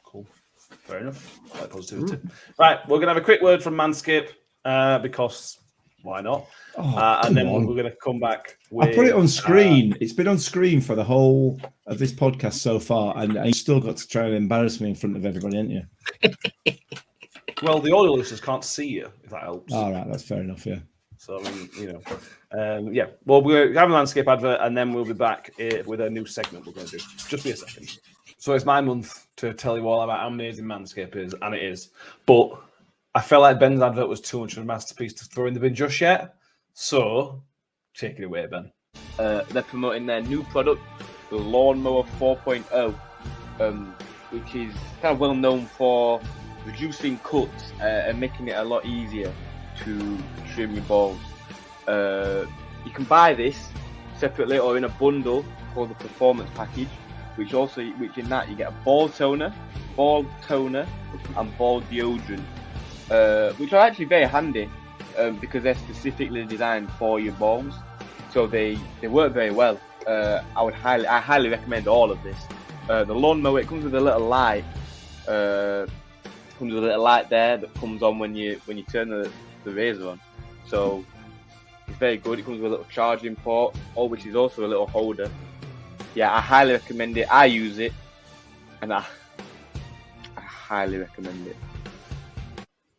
Cool. Fair enough. Quite positivity. Right, we're going to have a quick word from Manscaped because why not? And then we're going to come back with... I put it on screen. It's been on screen for the whole of this podcast so far, and you still got to try and embarrass me in front of everybody, haven't you? Well, the audio listeners can't see you, if that helps. All right, that's fair enough, yeah. So, I mean, you know, yeah. Well, we're having a landscape advert, and then we'll be back with a new segment we're going to do. Just be a second. So it's my month to tell you all about how amazing Manscaped is, and it is. But I felt like Ben's advert was too much of a masterpiece to throw in the bin just yet. So, take it away, Ben. They're promoting their new product, the Lawnmower 4.0, which is kind of well known for reducing cuts and making it a lot easier to trim your balls. You can buy this separately or in a bundle called the Performance Package, which in that you get a ball toner, and ball deodorant, which are actually very handy because they're specifically designed for your balls, so they work very well. I highly recommend all of this. The lawnmower, it comes with a little light. Comes with a little light there that comes on when you turn the razor on. So it's very good. It comes with a little charging port, which is also a little holder. Yeah, I highly recommend it. I use it, and I highly recommend it.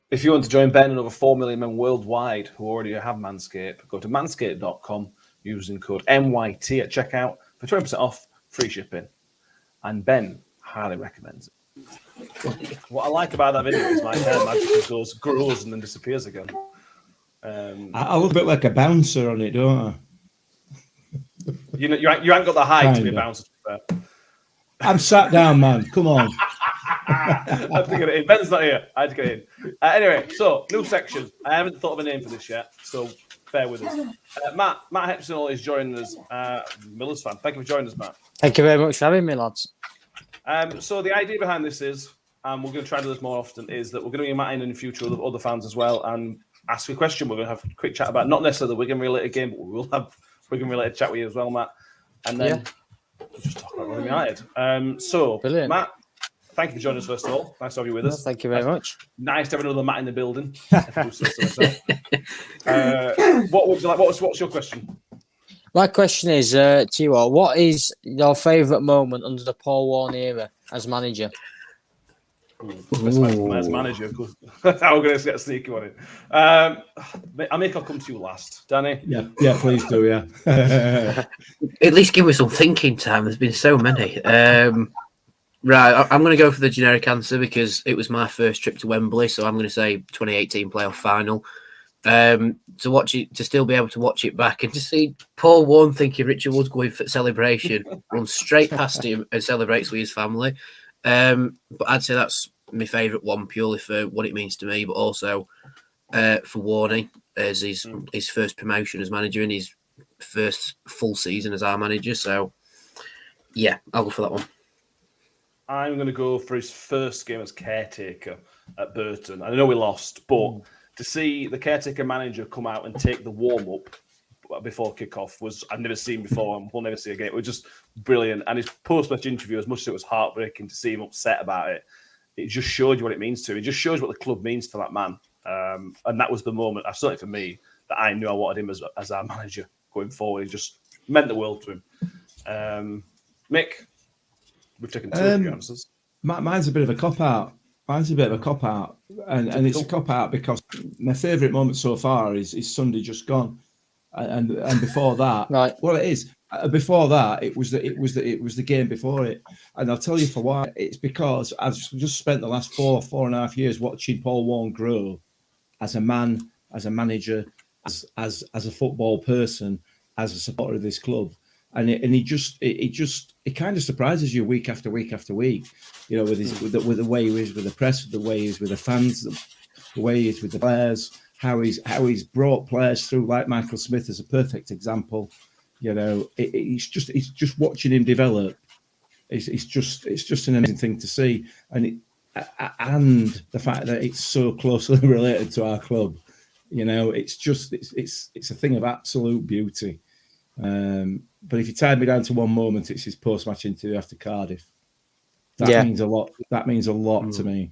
If you want to join Ben and over 4 million men worldwide who already have Manscaped, go to manscaped.com using code MYT at checkout for 20% off, free shipping. And Ben highly recommends it. What I like about that video is my hair magically grows and then disappears again. I look a bit like a bouncer on it, don't I? You know, you ain't got the height to be a bouncer. I'm sat down, man. Come on. I have to get it in. Ben's not here. I had to get it in. Anyway, so new section. I haven't thought of a name for this yet, so bear with us. Matt Hepsonall is joining us. Millers fan. Thank you for joining us, Matt. Thank you very much for having me, lads. So the idea behind this is, and we're going to try to do this more often, is that we're going to be Matt in the future with other fans as well and ask a question. We're going to have a quick chat about not necessarily the Wigan-related game, but we will have Wigan-related chat with you as well, Matt. And then we'll just talk about Rotherham United. So, brilliant. Matt, thank you for joining us first of all. Nice to have you with us. Thank you very much. Nice to have another Matt in the building. What would you like? What's your question? My question is to you all: what is your favourite moment under the Paul Warne era as manager? As manager, I'm going to get a sneaky one in. I'll come to you last, Danny. Yeah, please do. Yeah. At least give me some thinking time. There's been so many. Right, I'm going to go for the generic answer because it was my first trip to Wembley, so I'm going to say 2018 playoff final. To watch it, to still be able to watch it back and to see Paul Warne thinking Richard Wood's going for celebration, runs straight past him and celebrates with his family. But I'd say that's my favourite one purely for what it means to me, but also for Warne as his first promotion as manager and his first full season as our manager. So, yeah, I'll go for that one. I'm going to go for his first game as caretaker at Burton. I know we lost, but to see the caretaker manager come out and take the warm-up before kickoff was I've never seen before and we'll never see again. It was just brilliant. And his post-match interview, as much as it was heartbreaking to see him upset about it, it just showed you what it means to him. It just shows what the club means to that man. And that was the moment, certainly for me, that I knew I wanted him as our manager going forward. He just meant the world to him. Mick, we've taken two of your answers. Mine's a bit of a cop-out. Mine's a bit of a cop out, and it's a cop out because my favourite moment so far is Sunday just gone, and before that, Right. well, it is. Before that, it was the game before it, and I'll tell you for why. It's because I've just spent the last 4.5 years watching Paul Warne grow as a man, as a manager, as a football person, as a supporter of this club. And it kind of surprises you week after week after week, you know, with the way he is with the press, the way he is with the fans, the way he is with the players, how he's brought players through, like Michael Smith is a perfect example. You know, it's just watching him develop. It's just an amazing thing to see, and the fact that it's so closely related to our club. You know, it's a thing of absolute beauty. But if you tied me down to one moment, it's his post-match interview after Cardiff. That means a lot. That means a lot to me.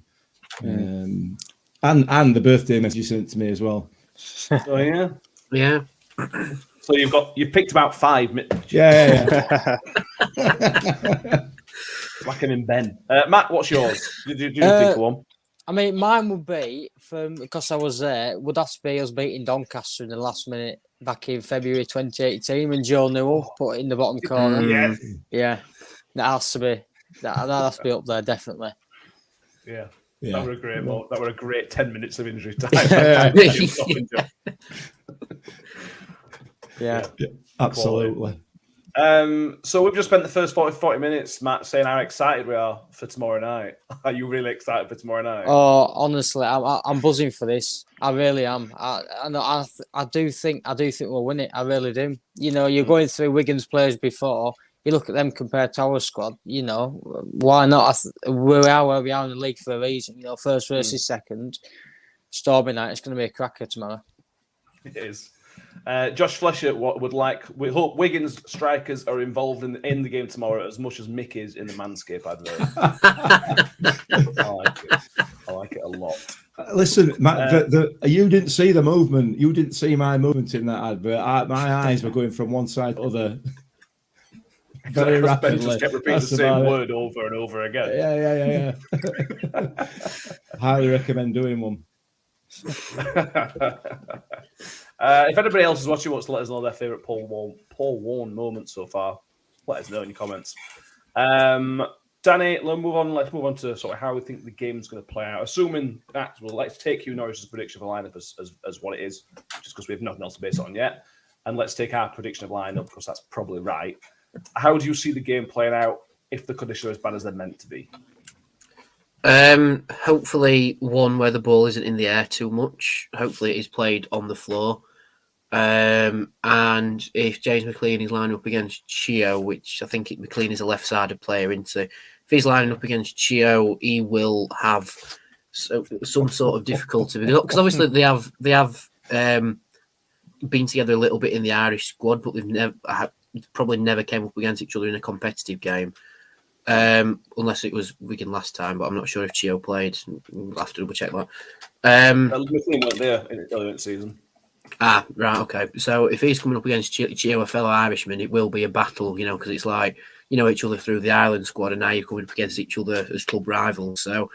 And the birthday message you sent to me as well. Oh yeah, Yeah. So you've picked about 5 minutes. Yeah. Like him in Ben. Matt, what's yours? Did you think of one? I mean, mine would be because I was there. Would have to be us beating Doncaster in the last minute back in February 2018 when Joe Newell put it in the bottom corner. Yeah, that has to be that has to be up there definitely. Yeah. Yeah. That were a great moment. That were a great 10 minutes of injury time. Yeah, absolutely. So we've just spent the first 40 minutes, Matt, saying how excited we are for tomorrow night. Are you really excited for tomorrow night? Oh, honestly, I'm buzzing for this. I really am. I do think we'll win it. I really do. You know, you're going through Wigan's players before. You look at them compared to our squad. You know, why not? We are where we are in the league for a reason. You know, first versus second. Stormy night. It's going to be a cracker tomorrow. It is. Josh Flesher we hope Wigan's strikers are involved in the game tomorrow as much as Mick is in the Manscaped advert. I like it a lot. Listen, Matt, you didn't see the movement. You didn't see my movement in that advert. My eyes were going from one side to the other very rapidly. Ben just kept repeating the same word over and over again. Yeah. Highly recommend doing one. If anybody else is watching, wants to let us know their favourite Paul Warne moment so far, let us know in your comments. Danny, let's move on to sort of how we think the game's going to play out. Assuming that, well, let's take Hugh Norris's prediction of a lineup as what it is, just because we have nothing else to base it on yet. And let's take our prediction of lineup, because that's probably right. How do you see the game playing out if the conditions are as bad as they're meant to be? Hopefully one where the ball isn't in the air too much. Hopefully it is played on the floor. And if James McLean is lining up against Chio, which I think McLean is a left-sided player, if he's lining up against Chio, he will have some sort of difficulty because obviously they have been together a little bit in the Irish squad, but they've probably never came up against each other in a competitive game. Unless it was Wigan last time, but I'm not sure if Chio played. We'll have to double check that. McLean weren't there earlier in the season. Right, okay. So if he's coming up against Chio, a fellow Irishman, it will be a battle, you know, because it's like, you know, each other through the Ireland squad, and now you're coming up against each other as club rivals. So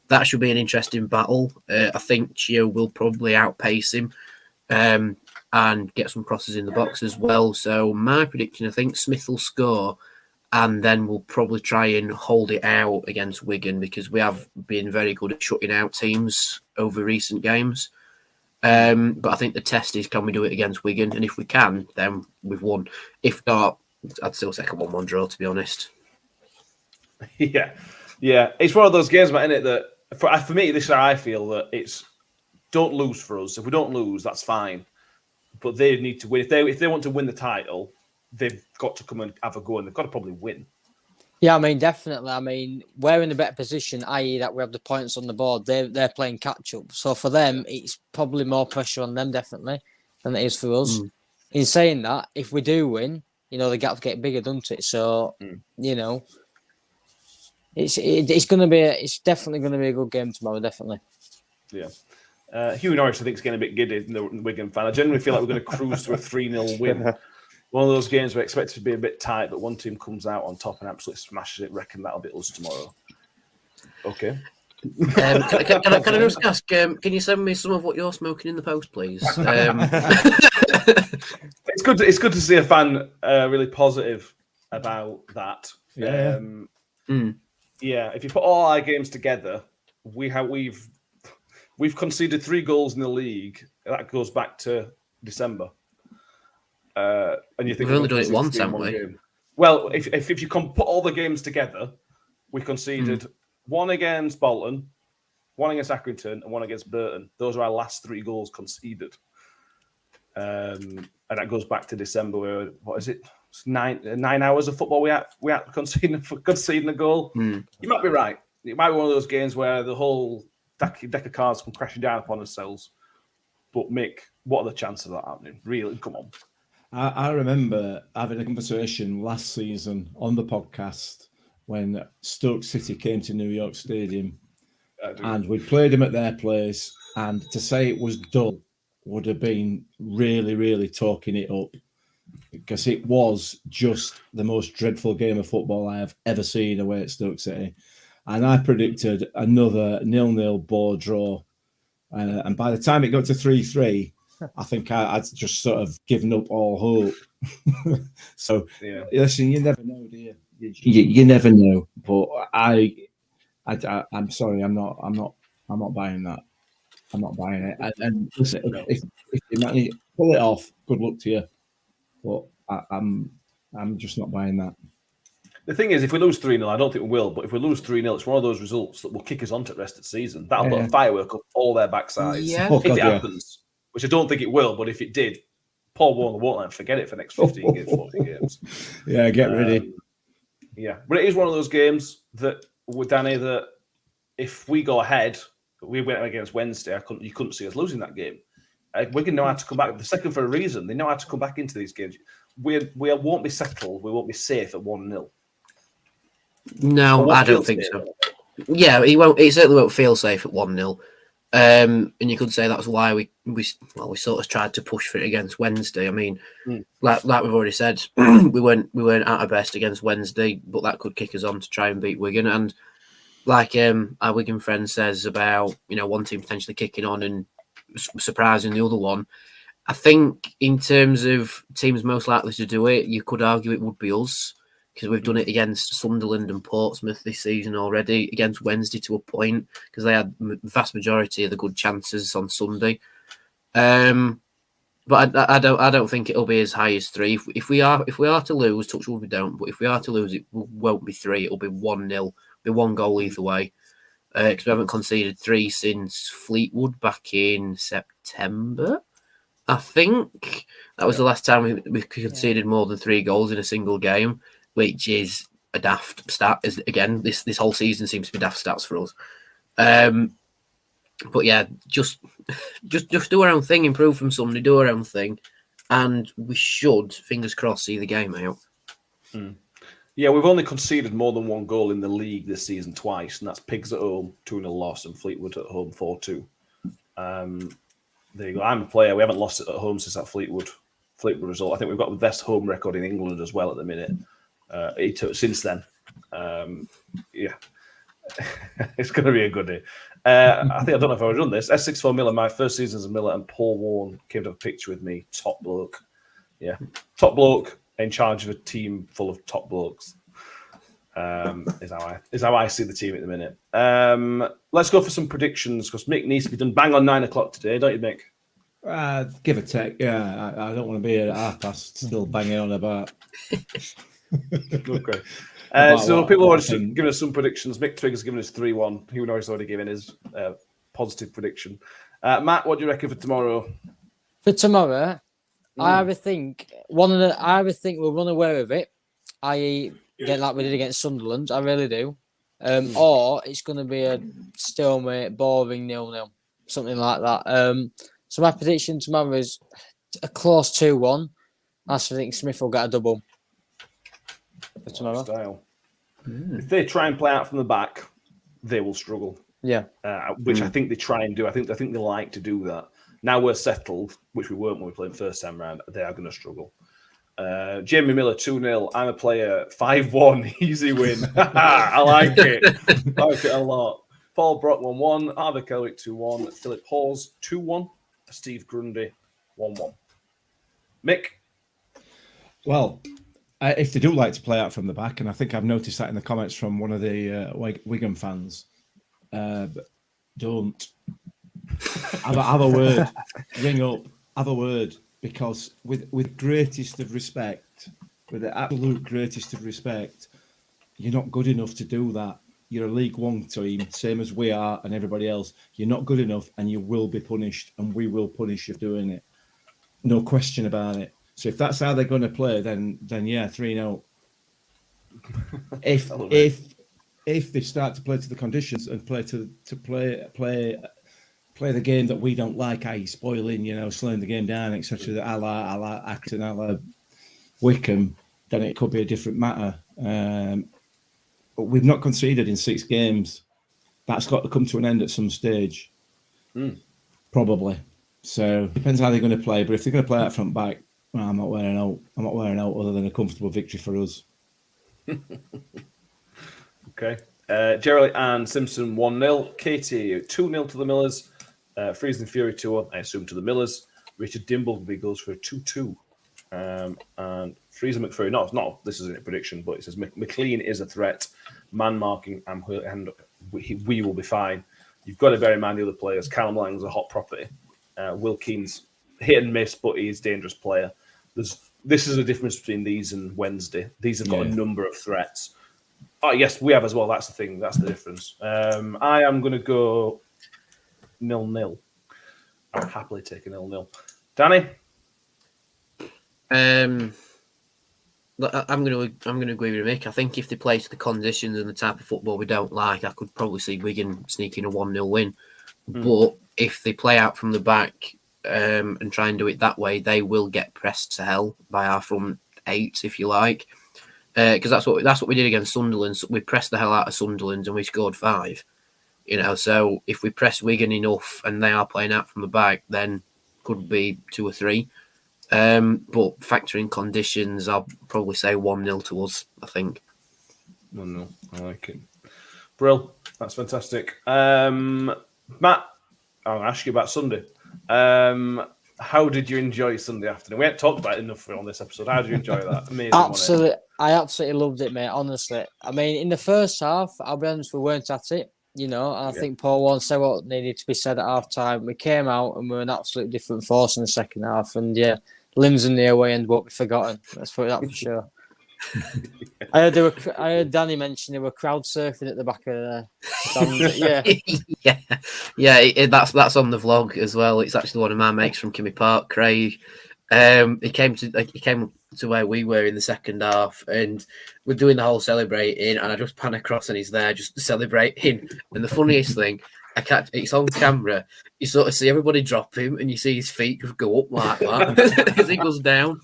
that should be an interesting battle. I think Chio will probably outpace him and get some crosses in the box as well. So my prediction, I think Smith will score, and then we'll probably try and hold it out against Wigan because we have been very good at shutting out teams over recent games. But I think the test is, can we do it against Wigan? And if we can, then we've won. If not, I'd still take a 1-1 draw, to be honest. Yeah. It's one of those games, isn't it, that for me, this is how I feel, that it's don't lose for us. If we don't lose, that's fine. But they need to win. If they want to win the title, they've got to come and have a go, and they've got to probably win. Yeah, I mean, definitely. I mean, we're in a better position, i.e. that we have the points on the board. They're playing catch-up. So for them, it's probably more pressure on them, definitely, than it is for us. In saying that, if we do win, you know, the gap's get bigger, doesn't it? So, you know, it's definitely going to be a good game tomorrow, definitely. Yeah. Hugh Norris, I think, is getting a bit giddy, the Wigan fan. I generally feel like we're going to cruise to a 3-0 win. One of those games we expect to be a bit tight, but one team comes out on top and absolutely smashes it. Reckon that'll be us tomorrow. Okay. Can I just ask? Can you send me some of what you're smoking in the post, please? It's good to see a fan really positive about that. Yeah. Yeah. If you put all our games together, we've conceded 3 goals in the league. That goes back to December. And you think We've only we've done it once, haven't we? game. Well, if you can put all the games together, we conceded 1 against Bolton, 1 against Accrington, and 1 against Burton. Those are our last 3 goals conceded. And that goes back to December. Where, what is it? It's 9 hours of football. We had conceding a goal. You might be right. It might be one of those games where the whole deck of cards come crashing down upon ourselves. But Mick, what are the chances of that happening? Really, come on. I remember having a conversation last season on the podcast when Stoke City came to New York Stadium, and we played them at their place. And to say it was dull would have been really, really talking it up, because it was just the most dreadful game of football I have ever seen away at Stoke City. And I predicted another 0-0 ball draw. And by the time it got to 3-3, I think I'd just sort of given up all hope. So, listen, you never know, do you? You never know. But I'm sorry, I'm not buying that. I'm not buying it. And listen, if you manage to pull it off, good luck to you. But I'm just not buying that. The thing is, if we lose 3-0, I don't think we will, but if we lose 3-0, it's one of those results that will kick us on to the rest of the season. That'll put a firework up all their backsides. Yeah. If it happens, which I don't think it will, but if it did, Paul Warner won't let him forget it for the next 15 games, 14 games. Yeah, get ready. Yeah, but it is one of those games that, with Danny, that if we go ahead, we went against Wednesday, you couldn't see us losing that game. Wigan know how to come back. The second for a reason. They know how to come back into these games. We won't be settled. We won't be safe at 1-0. No, I don't think so. Yeah, he won't. He certainly won't feel safe at 1-0. And you could say that's why we sort of tried to push for it against Wednesday. I mean, like we've already said, we weren't at our best against Wednesday, but that could kick us on to try and beat Wigan. And like our Wigan friend says about one team potentially kicking on and surprising the other one, I think in terms of teams most likely to do it, you could argue it would be us, because we've done it against Sunderland and Portsmouth this season already, against Wednesday to a point, because they had the vast majority of the good chances on Sunday. But I don't think it'll be as high as 3. If we are to lose, touch wood we don't, but if we are to lose, it won't be 3. It'll be 1-0, be 1 goal either way, because we haven't conceded 3 since Fleetwood back in September. I think that was the last time we conceded more than 3 goals in a single game, which is a daft stat. Again, this whole season seems to be daft stats for us. But yeah, just do our own thing, improve from Sunday, do our own thing, and we should, fingers crossed, see the game out. Yeah, we've only conceded more than 1 goal in the league this season twice, and that's Pigs at home, 2-0 loss, and Fleetwood at home, 4-2. There you go. I'm a player. We haven't lost it at home since that Fleetwood result. I think we've got the best home record in England as well at the minute. Since then, yeah, it's going to be a good day. I don't know if I've done this. S64 Miller, my first season as a Miller, and Paul Warren came to have a picture with me. Top bloke, yeah, top bloke in charge of a team full of top blokes. Is how I see the team at the minute. Let's go for some predictions, because Mick needs to be done bang on 9 o'clock today, don't you, Mick? Give or take, yeah. I don't want to be at 1:30 still banging on about. Okay. So people are just giving us some predictions. Mick Twigg has given us 3-1. Who knows, he's already given his positive prediction. Matt, what do you reckon for tomorrow? For tomorrow, I would think we'll run away with it, i.e. get like we did against Sunderland. I really do. Or it's going to be a stalemate, boring 0-0, something like that. So my prediction tomorrow is a close 2-1. I think Smith will get a double for tomorrow. Style. If they try and play out from the back, they will struggle. Yeah, which I think they try and do. I think they like to do that. Now we're settled, which we weren't when we played first time round. They are going to struggle. Jamie Miller 2-0. I'm a player 5-1. Easy win. I like it. I like it a lot. Paul Brock 1-1, Harvey Kelwick 2-1, Philip Hawes 2-1, Steve Grundy 1-1. Mick? Well, if they do like to play out from the back, and I think I've noticed that in the comments from one of the Wigan fans, but don't. Have a word. Ring up. Have a word. Because with greatest of respect, with the absolute greatest of respect, you're not good enough to do that. You're a League One team, same as we are and everybody else. You're not good enough and you will be punished, and we will punish you for doing it. No question about it. So if that's how they're going to play, then yeah, 3-0. If they start to play to the conditions and play the game that we don't like, i.e. spoiling, slowing the game down, etc., a la Acton, a la Wickham, then it could be a different matter. But we've not conceded in 6 games. That's got to come to an end at some stage. Probably. So depends how they're going to play. But if they're going to play out front back, well, I'm not wearing out other than a comfortable victory for us. Okay. Gerald and Simpson 1-0. Katie 2-0 to the Millers. Freezing Fury 2-1, I assume, to the Millers. Richard Dimbleby goes for a 2-2. And Freezer McFurry, not this isn't a prediction, but it says McLean is a threat. Man marking, and we will be fine. You've got to bear in mind the other players. Callum Lang's a hot property. Wilkins, hit and miss, but he's a dangerous player. This is the difference between these and Wednesday. These have got a number of threats. Oh, yes, we have as well. That's the thing. That's the difference. I am going to go 0-0. I'll happily take a 0-0. Danny? I'm going to agree with Mick. I think if they play to the conditions and the type of football we don't like, I could probably see Wigan sneaking a 1-0 win. But if they play out from the back and try and do it that way, they will get pressed to hell by our front 8, if you like. Because that's what we did against Sunderland. So we pressed the hell out of Sunderland and we scored 5. So if we press Wigan enough and they are playing out from the back, then could be 2 or 3. But factoring conditions, I'll probably say 1-0 to us, I think. 1-0. I like it. Brill. That's fantastic. Matt, I'll ask you about Sunday. How did you enjoy Sunday afternoon? We haven't talked about it enough on this episode. How did you enjoy that? Amazing. Absolutely. I absolutely loved it, mate, honestly. I mean, in the first half, I'll be honest, we weren't at it. And I think Paul Warne said what needed to be said at half time. We came out and we were an absolute different force in the second half. And yeah, limbs in the away end won't be forgotten. Let's put that for sure. I heard Danny mention they were crowd surfing at the back of the stand. Yeah. That's on the vlog as well. It's actually one of my mates from Kimmy Park, Craig. He came to where we were in the second half, and we're doing the whole celebrating, and I just pan across and he's there just celebrating. And the funniest thing, it's on camera. You sort of see everybody drop him, and you see his feet just go up like that as he goes down.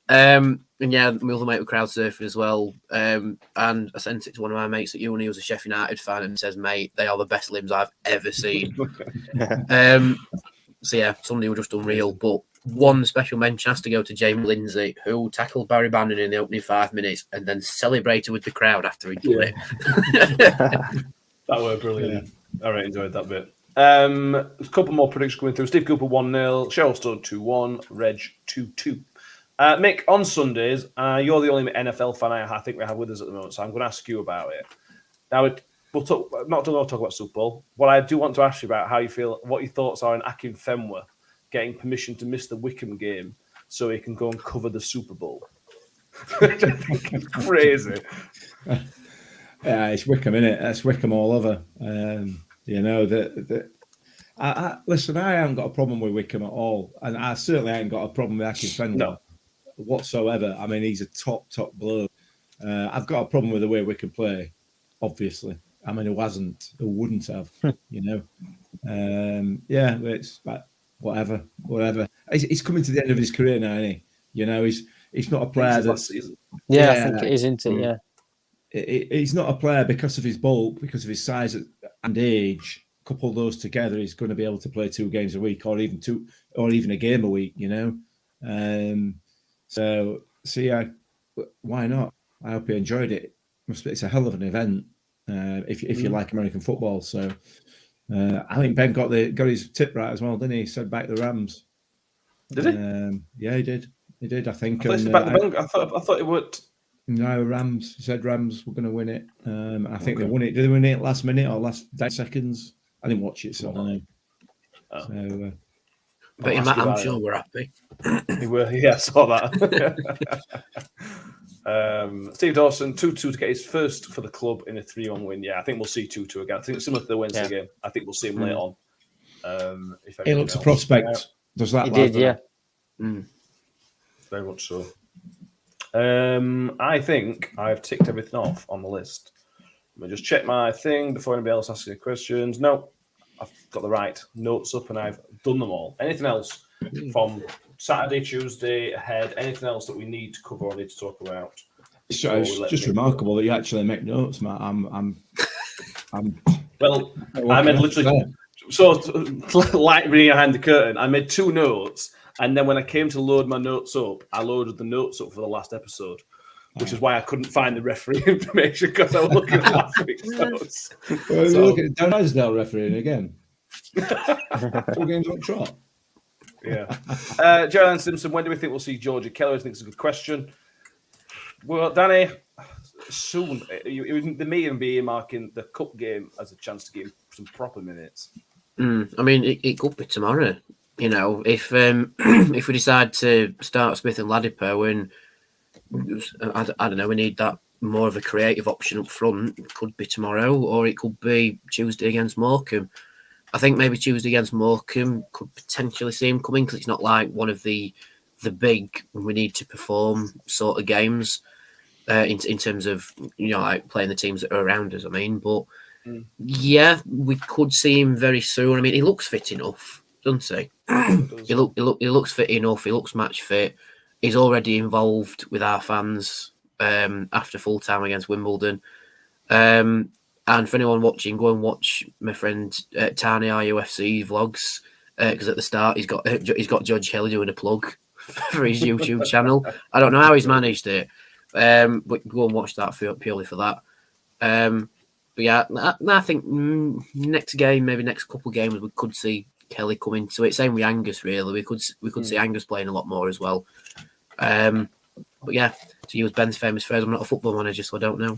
And yeah, my other mate was crowd surfing as well. And I sent it to one of my mates at uni, who was a Sheffield United fan, and says, "Mate, they are the best limbs I've ever seen." So yeah, Sunday were just unreal. But one special mention has to go to Jamie Lindsay, who tackled Barry Bannon in the opening 5 minutes and then celebrated with the crowd after he did it. That were brilliant. I really enjoyed that bit. A couple more predictions coming through. Steve Cooper 1-0, Cheryl Stone 2-1, Reg 2-2. Mick, on Sundays, you're the only NFL fan I think we have with us at the moment, so I'm going to ask you about it. Now, not to talk about Super Bowl. What I do want to ask you about how you feel, what your thoughts are on Akin Fenwa getting permission to miss the Wickham game so he can go and cover the Super Bowl. Which I think is crazy. Yeah, it's Wickham, isn't it? That's Wickham all over. Listen, I haven't got a problem with Wickham at all, and I certainly haven't got a problem with Akin Fenwa whatsoever. I mean, he's a top bloke. I've got a problem with the way Wickham play, obviously. I mean, who wouldn't have, it's like, whatever. He's coming to the end of his career now, isn't he? He's not a player last season. Yeah, I think it is, isn't it? Yeah. He's not a player because of his bulk, because of his size and age. Couple those together, he's going to be able to play 2 games a week, or even a game a week. So why not? I hope he enjoyed it. It's a hell of an event. if you like American football. So I think Ben got his tip right as well, didn't he? He said back the Rams. Did he? Yeah, he did. He did. I think. I thought it would. No, Rams. He said Rams were going to win it. I think they won it. Did they win it last minute or last 10 seconds? I didn't watch it, so I don't know. Oh. So, but I'm sure we're happy. We were, yeah, I saw that. Steve Dawson, 2-2 to get his first for the club in a 3-1 win. Yeah, I think we'll see 2-2 again. I think it's similar to the Wednesday game. I think we'll see him late on. He looks a prospect. Does that? He did, yeah. Very much so. I think I've ticked everything off on the list. Let me just check my thing before anybody else asks any questions. No, I've got the right notes up and I've done them all. Anything else from Saturday, Tuesday ahead? Anything else that we need to cover or need to talk about? It's just remarkable that you actually make notes, Matt. Well, I made literally like bringing behind the curtain. I made 2 notes. And then when I came to load my notes up, I loaded the notes up for the last episode, which is why I couldn't find the referee information because I was looking at last week's notes. Well, so, look at Dan Isdale refereeing again. 2 games on trot. Yeah. Gerald Simpson, when do we think we'll see Georgia Keller? I think it's a good question. Well, Danny, soon. They may even be earmarking the cup game as a chance to give him some proper minutes. I mean, it could be tomorrow. You know, if we decide to start Smith and Ladipo, and I don't know, we need that more of a creative option up front. It could be tomorrow, or it could be Tuesday against Morecambe. I think maybe Tuesday against Morecambe could potentially see him coming because it's not like one of the big we need to perform sort of games in terms of, you know, like playing the teams that are around us. I mean, but yeah, we could see him very soon. I mean, he looks fit enough, doesn't he? He looks fit enough. He looks match fit. He's already involved with our fans after full time against Wimbledon. And for anyone watching, go and watch my friend Tani RUFC vlogs because at the start he's got Judge Hill doing a plug for his YouTube channel. I don't know how he's managed it, but go and watch that purely for that. But yeah, I think next game, maybe next couple games, we could see Kelly come into it. Same with Angus, really. We could see Angus playing a lot more as well. But yeah, to use Ben's famous phrase, I'm not a football manager, so I don't know.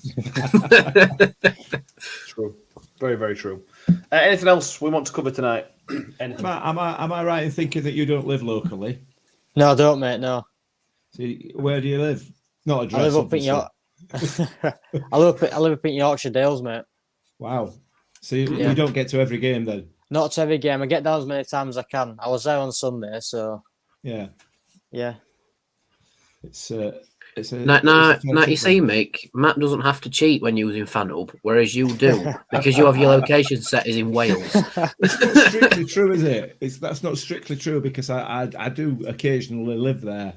True. Very, very true. Anything else we want to cover tonight? Matt, am I right in thinking that you don't live locally? No, I don't, mate, no. See, where do you live? Not address. I live up in York. I live up in Yorkshire Dales, mate. Wow. So you don't get to every game then? Not to every game. I get down as many times as I can. I was there on Sunday, so yeah. It's now you see, Mick, Matt doesn't have to cheat when using FanHub, whereas you do because you have your location set is in Wales. It's not strictly true, is it? That's not strictly true because I do occasionally live there.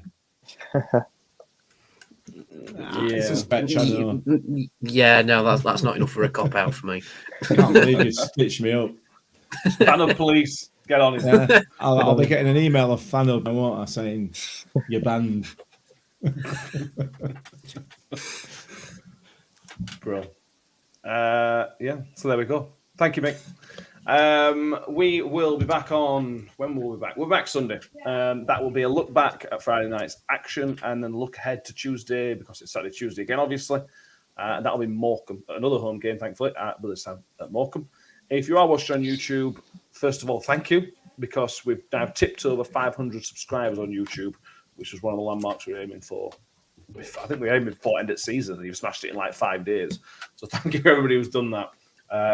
Yeah, no, that's not enough for a cop out for me. Can't believe you stitched me up. FanHub police, get on it. I'll be getting an email of FanHub, won't I, saying you're banned. Bro. Yeah, so there we go. Thank you, Mick. We will be back on. When will we be back? We're back Sunday. That will be a look back at Friday night's action and then look ahead to Tuesday because it's Saturday, Tuesday again, obviously. That'll be Morecambe, another home game, thankfully, but this time at Morecambe. If you are watching on YouTube, first of all, thank you because we've now tipped over 500 subscribers on YouTube, which was one of the landmarks we were aiming for. I think we aimed for end of season and you've smashed it in like 5 days. So thank you everybody who's done that.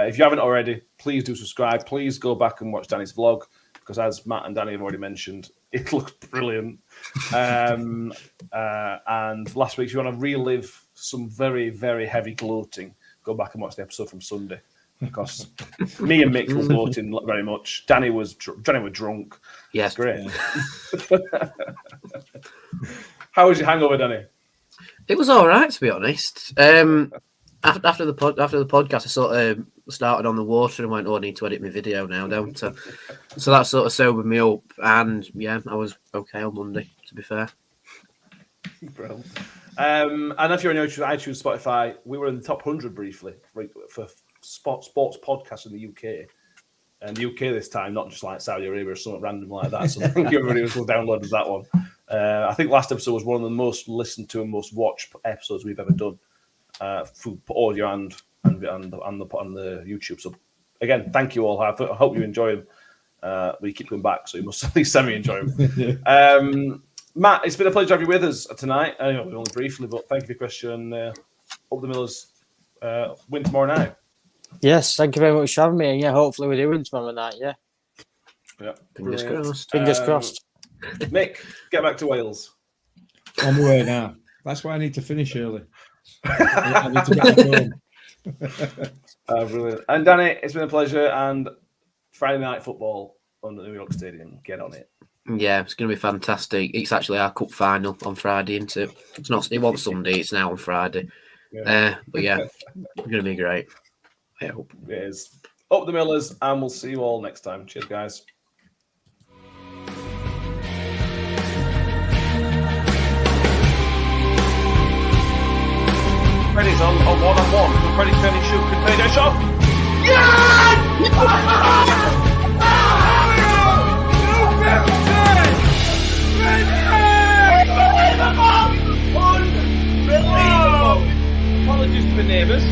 If you haven't already, please do subscribe. Please go back and watch Danny's vlog because as Matt and Danny have already mentioned, it looks brilliant. And last week, if you want to relive some very, very heavy gloating, go back and watch the episode from Sunday because me and Mick were gloating very much. Danny was drunk. Yes, great. How was your hangover, Danny? It was all right, to be honest. After the podcast, I sort of started on the water and went, "Oh, I need to edit my video now, don't I?" So that sort of sobered me up, and yeah, I was okay on Monday. To be fair, Brilliant. And if you're on iTunes, Spotify, we were in the top 100 briefly for sports podcasts in the UK. And the UK this time, not just like Saudi Arabia or something random like that. So thank you everybody who downloaded that one. I think last episode was one of the most listened to and most watched episodes we've ever done for audio and the YouTube. So again, thank you all. I hope you enjoy them. We keep coming back, so you must at least semi-enjoy them. Matt, it's been a pleasure to have you with us tonight. I know only briefly, but thank you for your question. Hope the Millers win tomorrow night. Yes, thank you very much for having me. And yeah, hopefully we do win tomorrow night. Yeah. Fingers crossed. Fingers crossed. Mick, get back to Wales. On my way now. That's why I need to finish early. I need to get back home. Brilliant. And Danny, it's been a pleasure. And Friday night football on the New York Stadium. Get on it. Yeah, it's going to be fantastic. It's actually our cup final on Friday, isn't it? It's not. It wasn't Sunday. It's now on Friday. Yeah. But yeah, it's going to be great. I hope. It is. Up the Millers, and we'll see you all next time. Cheers, guys. Freddie's on one-on-one. Freddie turning shoot. Can Freddie shot? Unbelievable! Apologies to the neighbours.